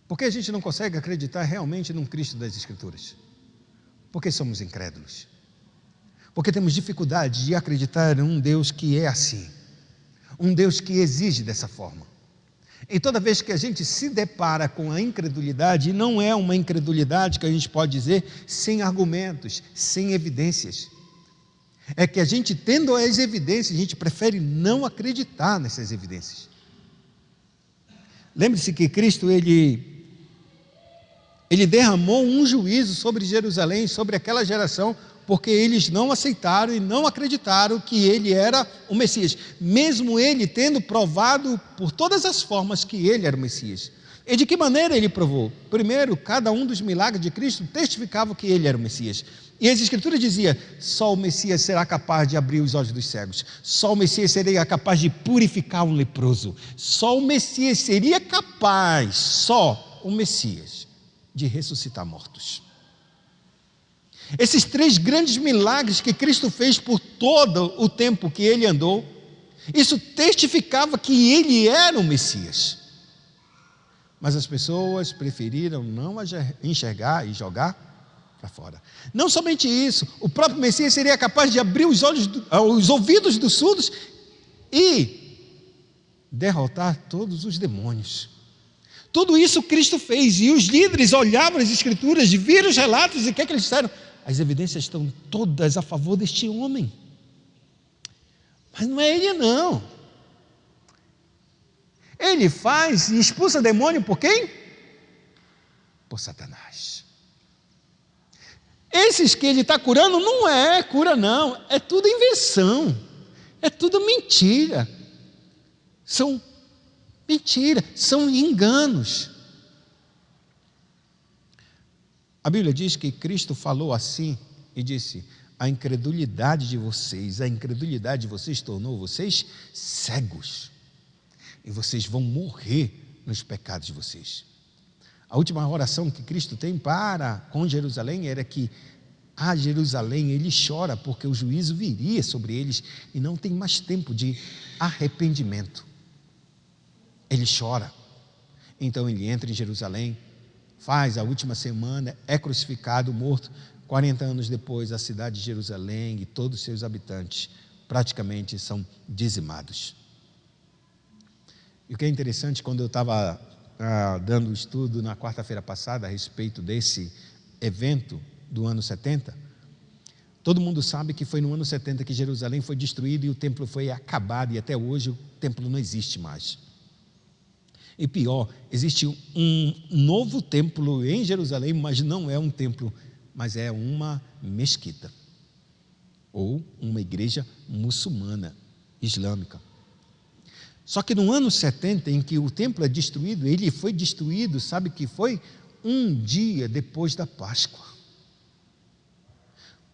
Por que a gente não consegue acreditar realmente num Cristo das Escrituras? Porque somos incrédulos. Porque temos dificuldade de acreditar em um Deus que é assim, um Deus que exige dessa forma. E toda vez que a gente se depara com a incredulidade, e não é uma incredulidade que a gente pode dizer sem argumentos, sem evidências, é que a gente, tendo as evidências, a gente prefere não acreditar nessas evidências. Lembre-se que Cristo, ele derramou um juízo sobre Jerusalém, sobre aquela geração, porque eles não aceitaram e não acreditaram que ele era o Messias, mesmo ele tendo provado por todas as formas que ele era o Messias. E de que maneira ele provou? Primeiro, cada um dos milagres de Cristo testificava que ele era o Messias. E as Escrituras diziam: só o Messias será capaz de abrir os olhos dos cegos, só o Messias seria capaz de purificar um leproso, só o Messias seria capaz, só o Messias, de ressuscitar mortos. Esses 3 grandes milagres que Cristo fez por todo o tempo que ele andou, isso testificava que ele era o Messias. Mas as pessoas preferiram não enxergar e jogar para fora. Não somente isso, o próprio Messias seria capaz de abrir os ouvidos dos surdos e derrotar todos os demônios. Tudo isso Cristo fez, e os líderes olhavam as Escrituras, viram os relatos, e o que eles disseram? As evidências estão todas a favor deste homem. Mas não é ele, não. Ele faz e expulsa demônio por quem? Por Satanás. Esses que ele está curando não é cura, não. É tudo invenção. É tudo mentira. São mentiras, são enganos. A Bíblia diz que Cristo falou assim e disse: a incredulidade de vocês tornou vocês cegos, e vocês vão morrer nos pecados de vocês. A última oração que Cristo tem com Jerusalém era que a Jerusalém ele chora porque o juízo viria sobre eles e não tem mais tempo de arrependimento. Ele chora. Então ele entra em Jerusalém, faz a última semana, é crucificado, morto. 40 anos depois, a cidade de Jerusalém e todos os seus habitantes praticamente são dizimados. E o que é interessante, quando eu estava dando estudo na quarta-feira passada a respeito desse evento do ano 70, todo mundo sabe que foi no ano 70 que Jerusalém foi destruído e o templo foi acabado, e até hoje o templo não existe mais. E pior, existe um novo templo em Jerusalém, mas não é um templo, mas é uma mesquita, ou uma igreja muçulmana, islâmica. Só que no ano 70, em que o templo é destruído, ele foi destruído, sabe que foi? Um dia depois da Páscoa.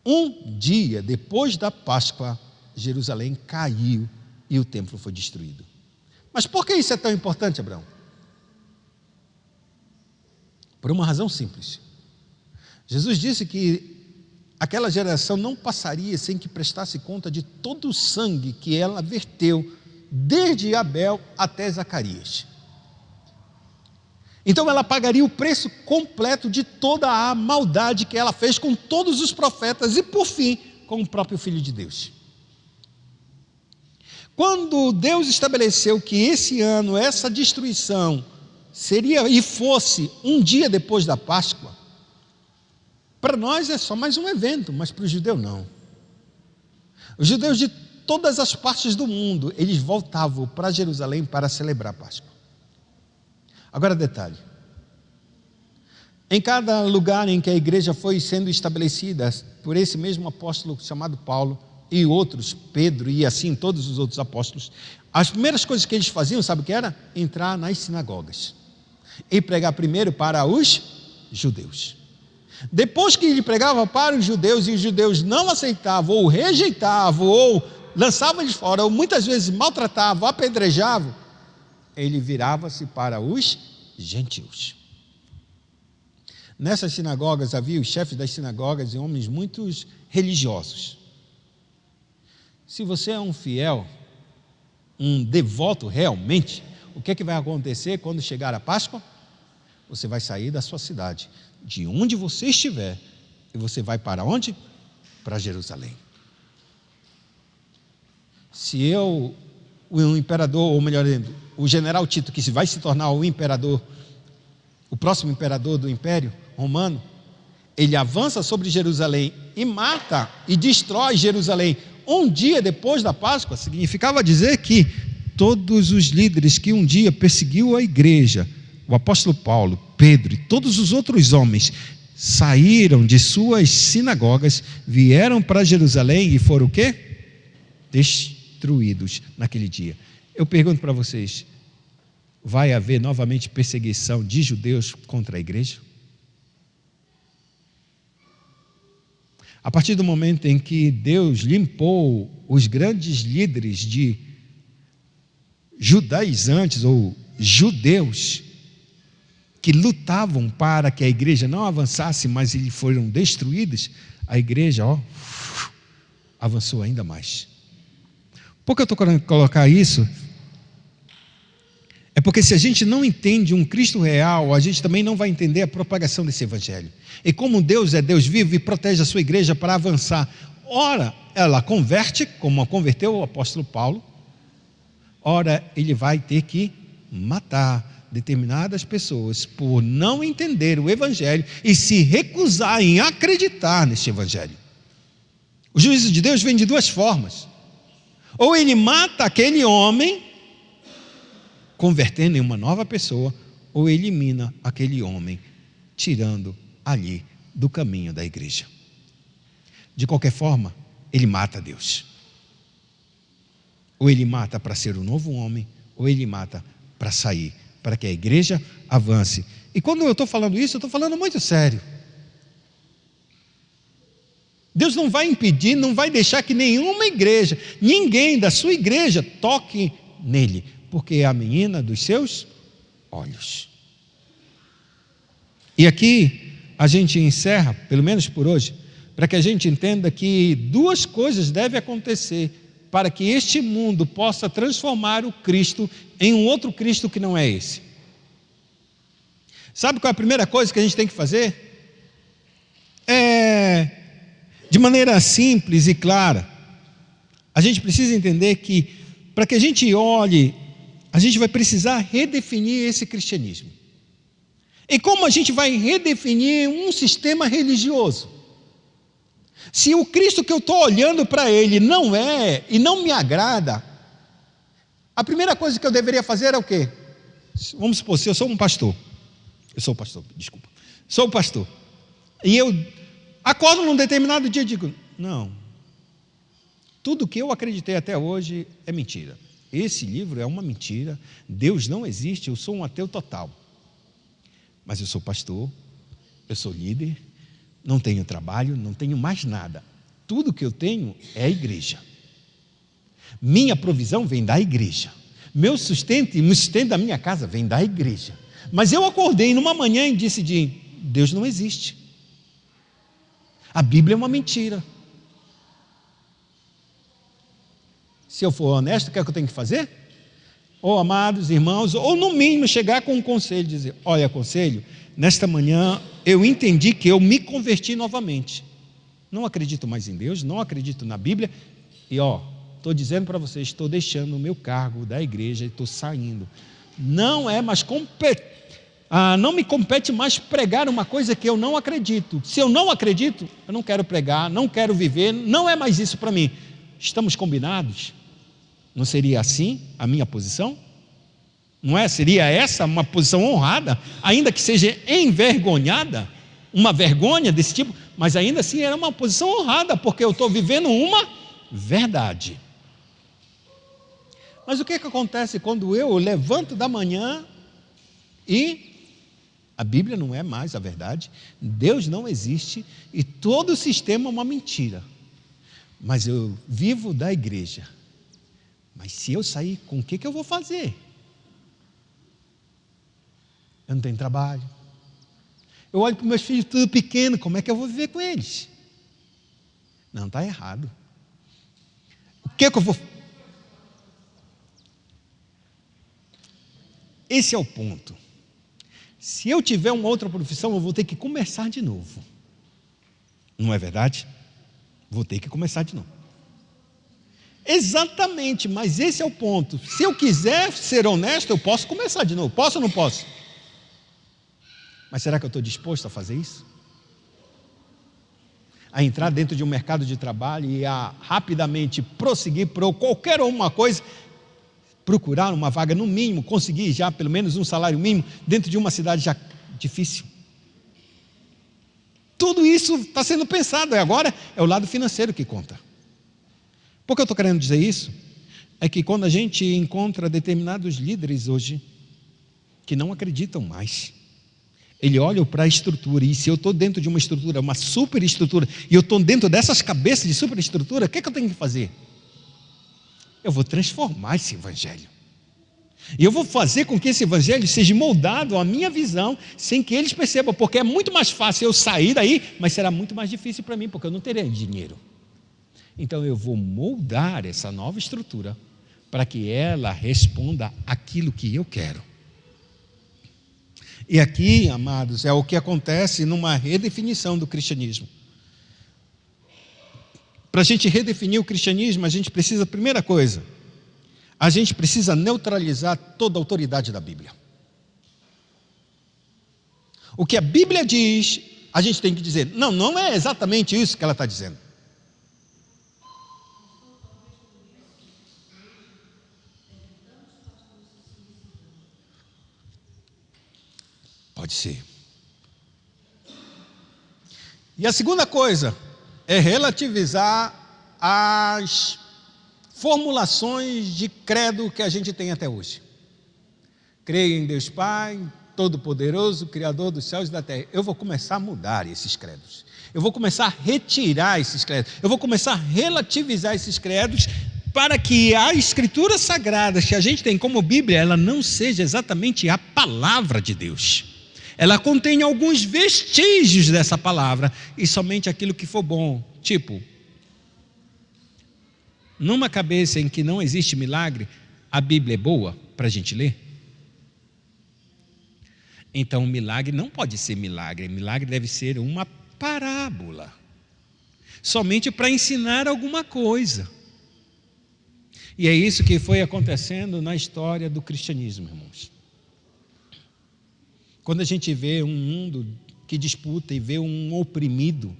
Um dia depois da Páscoa, Jerusalém caiu e o templo foi destruído. Mas por que isso é tão importante, Abraão? Por uma razão simples. Jesus disse que aquela geração não passaria sem que prestasse conta de todo o sangue que ela verteu, desde Abel até Zacarias. Então ela pagaria o preço completo de toda a maldade que ela fez com todos os profetas e, por fim, com o próprio Filho de Deus. Quando Deus estabeleceu que esse ano, essa destruição seria e fosse um dia depois da Páscoa, para nós é só mais um evento, mas para o judeu não. Os judeus de todas as partes do mundo, eles voltavam para Jerusalém para celebrar a Páscoa. Agora detalhe, em cada lugar em que a igreja foi sendo estabelecida por esse mesmo apóstolo chamado Paulo e outros, Pedro e assim todos os outros apóstolos, as primeiras coisas que eles faziam, sabe o que era? Entrar nas sinagogas e pregar primeiro para os judeus. Depois que ele pregava para os judeus e os judeus não aceitavam ou rejeitavam ou lançavam eles fora ou muitas vezes maltratavam, apedrejavam, ele virava-se para os gentios. Nessas sinagogas havia os chefes das sinagogas e homens muito religiosos. Se você é um fiel, um devoto realmente, o que é que vai acontecer quando chegar a Páscoa? Você vai sair da sua cidade, de onde você estiver, e você vai para onde? Para Jerusalém. Se eu, o imperador, ou melhor dizendo, o general Tito, que vai se tornar o imperador, o próximo imperador do Império Romano, ele avança sobre Jerusalém e mata e destrói Jerusalém um dia depois da Páscoa, significava dizer que todos os líderes que um dia perseguiu a igreja, o apóstolo Paulo, Pedro e todos os outros homens, saíram de suas sinagogas, vieram para Jerusalém e foram o quê? Destruídos naquele dia. Eu pergunto para vocês, vai haver novamente perseguição de judeus contra a igreja? A partir do momento em que Deus limpou os grandes líderes de judaizantes ou judeus que lutavam para que a igreja não avançasse, mas eles foram destruídos, a igreja avançou ainda mais. Por que eu estou querendo colocar isso? É porque se a gente não entende um Cristo real, a gente também não vai entender a propagação desse evangelho. E como Deus é Deus vivo e protege a sua igreja para avançar, ora ela converte, como converteu o apóstolo Paulo, ora ele vai ter que matar determinadas pessoas por não entender o evangelho e se recusar em acreditar neste evangelho. O juízo de Deus vem de duas formas: ou ele mata aquele homem, convertendo em uma nova pessoa, ou elimina aquele homem, tirando ali do caminho da igreja. De qualquer forma, ele mata Deus. Ou ele mata para ser um novo homem, ou ele mata para sair, para que a igreja avance. E quando eu estou falando isso, eu estou falando muito sério. Deus não vai impedir, não vai deixar que nenhuma igreja, ninguém da sua igreja toque nele, porque é a menina dos seus olhos. E aqui a gente encerra, pelo menos por hoje, para que a gente entenda que duas coisas devem acontecer para que este mundo possa transformar o Cristo em um outro Cristo que não é esse. Sabe qual é a primeira coisa que a gente tem que fazer? De maneira simples e clara, a gente precisa entender que, para que a gente olhe, a gente vai precisar redefinir esse cristianismo. E como a gente vai redefinir um sistema religioso? Se o Cristo que eu estou olhando para ele não é e não me agrada, a primeira coisa que eu deveria fazer é o quê? Vamos supor, se eu sou um pastor, sou pastor, e eu acordo num determinado dia e digo, não, tudo que eu acreditei até hoje é mentira, esse livro é uma mentira, Deus não existe, eu sou um ateu total, mas eu sou pastor, eu sou líder, não tenho trabalho, não tenho mais nada, tudo que eu tenho é a igreja, minha provisão vem da igreja, meu sustento e o sustento da minha casa vem da igreja, mas eu acordei numa manhã e disse, Deus não existe, a Bíblia é uma mentira. Se eu for honesto, o que é que eu tenho que fazer? Ou amados irmãos, ou no mínimo chegar com um conselho, dizer, olha conselho, nesta manhã eu entendi que eu me converti novamente, não acredito mais em Deus, não acredito na Bíblia, e estou dizendo para vocês, estou deixando o meu cargo da igreja e estou saindo, não é mais não me compete mais pregar uma coisa que eu não acredito, se eu não acredito, eu não quero pregar, não quero viver, não é mais isso para mim, estamos combinados? Não seria assim a minha posição? Não é? Seria essa uma posição honrada, ainda que seja envergonhada, uma vergonha desse tipo, mas ainda assim era uma posição honrada, porque eu estou vivendo uma verdade. Mas o que acontece quando eu levanto da manhã e a Bíblia não é mais a verdade, Deus não existe e todo o sistema é uma mentira, mas eu vivo da igreja? Mas se eu sair, com o que eu vou fazer? Eu não tenho trabalho. Eu olho para os meus filhos tudo pequeno, como é que eu vou viver com eles? Não, está errado. O que eu vou... Esse é o ponto. Se eu tiver uma outra profissão, eu vou ter que começar de novo. Não é verdade? Vou ter que começar de novo. Exatamente, mas esse é o ponto. Se eu quiser ser honesto, eu posso começar de novo. Posso ou não posso? Mas será que eu estou disposto a fazer isso? A entrar dentro de um mercado de trabalho e a rapidamente prosseguir por qualquer uma coisa, procurar uma vaga no mínimo, conseguir já pelo menos um salário mínimo dentro de uma cidade já difícil. Tudo isso está sendo pensado, e agora é o lado financeiro que conta. Por que eu estou querendo dizer isso? É que quando a gente encontra determinados líderes hoje, que não acreditam mais, ele olha para a estrutura, e se eu estou dentro de uma estrutura, uma superestrutura, e eu estou dentro dessas cabeças de superestrutura, o que é que eu tenho que fazer? Eu vou transformar esse evangelho. E eu vou fazer com que esse evangelho seja moldado à minha visão, sem que eles percebam, porque é muito mais fácil eu sair daí, mas será muito mais difícil para mim, porque eu não terei dinheiro. Então eu vou moldar essa nova estrutura, para que ela responda aquilo que eu quero. E aqui, amados, é o que acontece numa redefinição do cristianismo. Para a gente redefinir o cristianismo, a gente precisa, primeira coisa, a gente precisa neutralizar toda a autoridade da Bíblia. O que a Bíblia diz, a gente tem que dizer, não é exatamente isso que ela está dizendo. Pode ser. E a segunda coisa é relativizar as formulações de credo que a gente tem até hoje. Creio em Deus Pai, Todo-Poderoso, Criador dos céus e da terra. Eu vou começar a mudar esses credos. Eu vou começar a retirar esses credos. Eu vou começar a relativizar esses credos para que a Escritura Sagrada que a gente tem como Bíblia, ela não seja exatamente a palavra de Deus. Ela contém alguns vestígios dessa palavra e somente aquilo que for bom. Tipo, numa cabeça em que não existe milagre, a Bíblia é boa para a gente ler? Então, milagre não pode ser milagre. Milagre deve ser uma parábola, somente para ensinar alguma coisa. E é isso que foi acontecendo na história do cristianismo, irmãos. Quando a gente vê um mundo que disputa e vê um oprimido,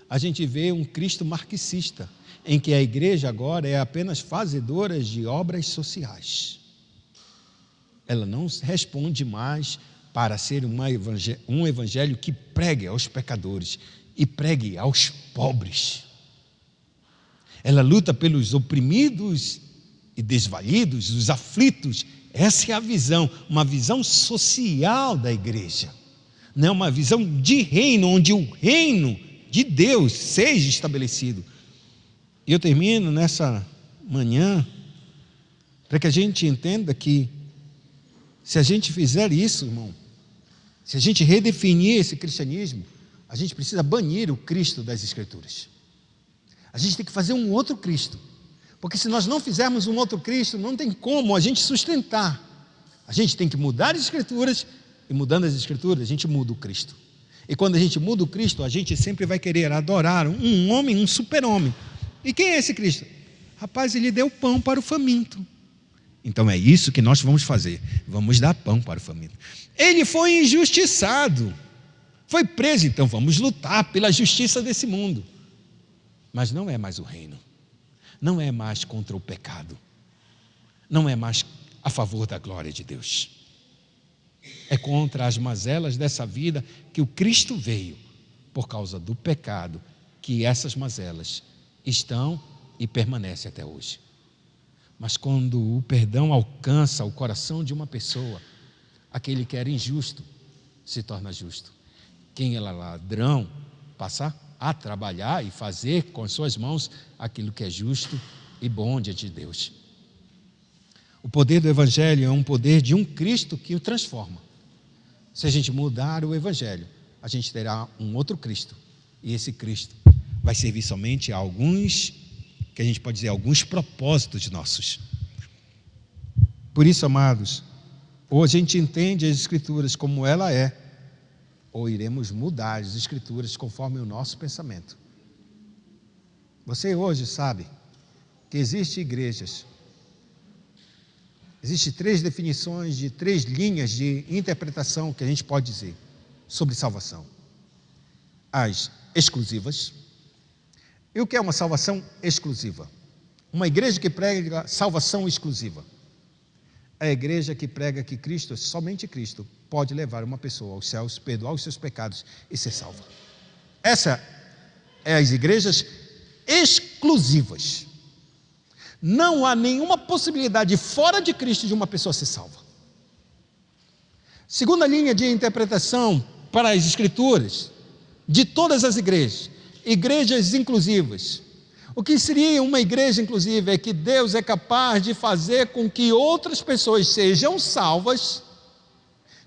a gente vê um Cristo marxista, em que a igreja agora é apenas fazedora de obras sociais. Ela não responde mais para ser um evangelho que pregue aos pecadores e pregue aos pobres. Ela luta pelos oprimidos e desvalidos, os aflitos. Essa é a visão, uma visão social da igreja. Não é uma visão de reino, onde o reino de Deus seja estabelecido. E eu termino nessa manhã, para que a gente entenda que, se a gente fizer isso, irmão, se a gente redefinir esse cristianismo, a gente precisa banir o Cristo das Escrituras. A gente tem que fazer um outro Cristo. Porque se nós não fizermos um outro Cristo, não tem como a gente sustentar. A gente tem que mudar as Escrituras, e mudando as Escrituras, a gente muda o Cristo. E quando a gente muda o Cristo, a gente sempre vai querer adorar um homem, um super-homem. E quem é esse Cristo? Rapaz, ele deu pão para o faminto. Então é isso que nós vamos fazer. Vamos dar pão para o faminto. Ele foi injustiçado. Foi preso, então vamos lutar pela justiça desse mundo. Mas não é mais o reino. Não é mais contra o pecado. Não é mais a favor da glória de Deus. É contra as mazelas dessa vida que o Cristo veio, por causa do pecado, que essas mazelas estão e permanecem até hoje. Mas quando o perdão alcança o coração de uma pessoa, aquele que era injusto se torna justo. Quem era ladrão passa a trabalhar e fazer com as suas mãos aquilo que é justo e bom diante de Deus. O poder do Evangelho é um poder de um Cristo que o transforma. Se a gente mudar o Evangelho, a gente terá um outro Cristo. E esse Cristo vai servir somente a alguns, que a gente pode dizer, alguns propósitos nossos. Por isso, amados, Ou a gente entende as Escrituras como ela é, ou iremos mudar as Escrituras conforme o nosso pensamento. Você hoje sabe que existem igrejas, existem 3 definições de 3 linhas de interpretação que a gente pode dizer sobre salvação. As exclusivas. E o que é uma salvação exclusiva? Uma igreja que prega salvação exclusiva é a igreja que prega que Cristo, somente Cristo, pode levar uma pessoa aos céus, perdoar os seus pecados e ser salva. Essa é as igrejas exclusivas. Não há nenhuma possibilidade fora de Cristo de uma pessoa ser salva. Segunda linha de interpretação para as Escrituras, de todas as igrejas, igrejas inclusivas. O que seria uma igreja inclusiva é que Deus é capaz de fazer com que outras pessoas sejam salvas,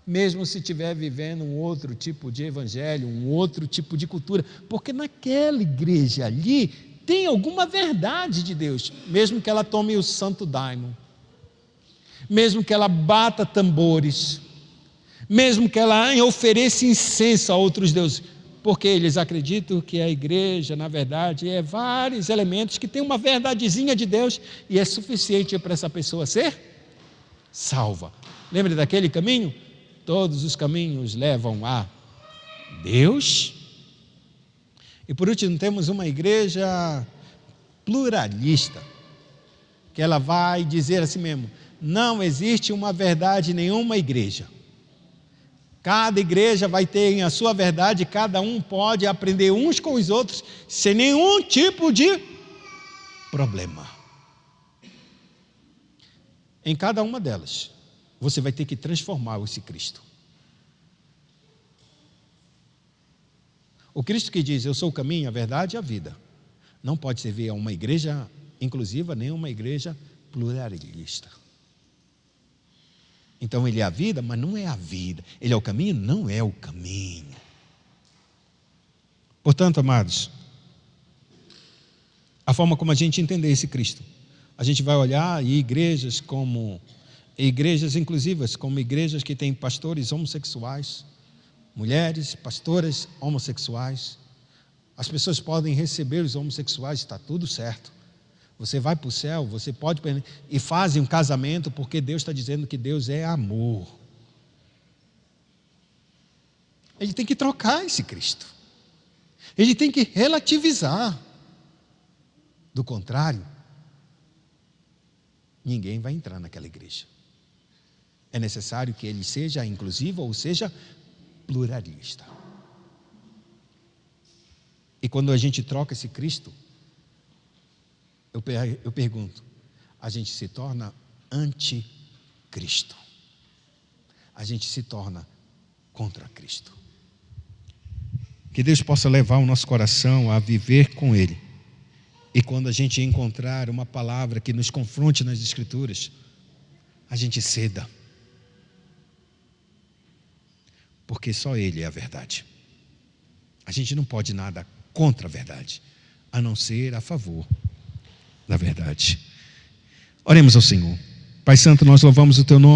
mesmo se estiver vivendo um outro tipo de evangelho, um outro tipo de cultura, porque naquela igreja ali tem alguma verdade de Deus, mesmo que ela tome o santo daimon, mesmo que ela bata tambores, mesmo que ela ofereça incenso a outros deuses, porque eles acreditam que a igreja, na verdade, é vários elementos que tem uma verdadezinha de Deus e é suficiente para essa pessoa ser salva. Lembra daquele caminho? Todos os caminhos levam a Deus. E por último, temos uma igreja pluralista, que ela vai dizer assim mesmo: não existe uma verdade em nenhuma igreja. Cada igreja vai ter a sua verdade, cada um pode aprender uns com os outros, sem nenhum tipo de problema. Em cada uma delas, você vai ter que transformar esse Cristo. O Cristo que diz: eu sou o caminho, a verdade e a vida, não pode servir a uma igreja inclusiva, nem uma igreja pluralista. Então ele é a vida, mas não é a vida. Ele é o caminho, não é o caminho. Portanto, amados, a forma como a gente entender esse Cristo, a gente vai olhar igrejas como igrejas inclusivas, como igrejas que têm pastores homossexuais, mulheres, pastoras homossexuais. As pessoas podem receber os homossexuais, está tudo certo. Você vai para o céu, você pode, e fazem um casamento, porque Deus está dizendo que Deus é amor. Ele tem que trocar esse Cristo. Ele tem que relativizar. Do contrário, ninguém vai entrar naquela igreja. É necessário que ele seja inclusivo ou seja pluralista. E quando a gente troca esse Cristo, eu pergunto, a gente se torna anticristo. A gente se torna contra Cristo. Que Deus possa levar o nosso coração a viver com Ele. E quando a gente encontrar uma palavra que nos confronte nas Escrituras, a gente ceda. Porque só Ele é a verdade. A gente não pode nada contra a verdade, a não ser a favor da verdade. Oremos ao Senhor. Pai Santo, nós louvamos o Teu nome.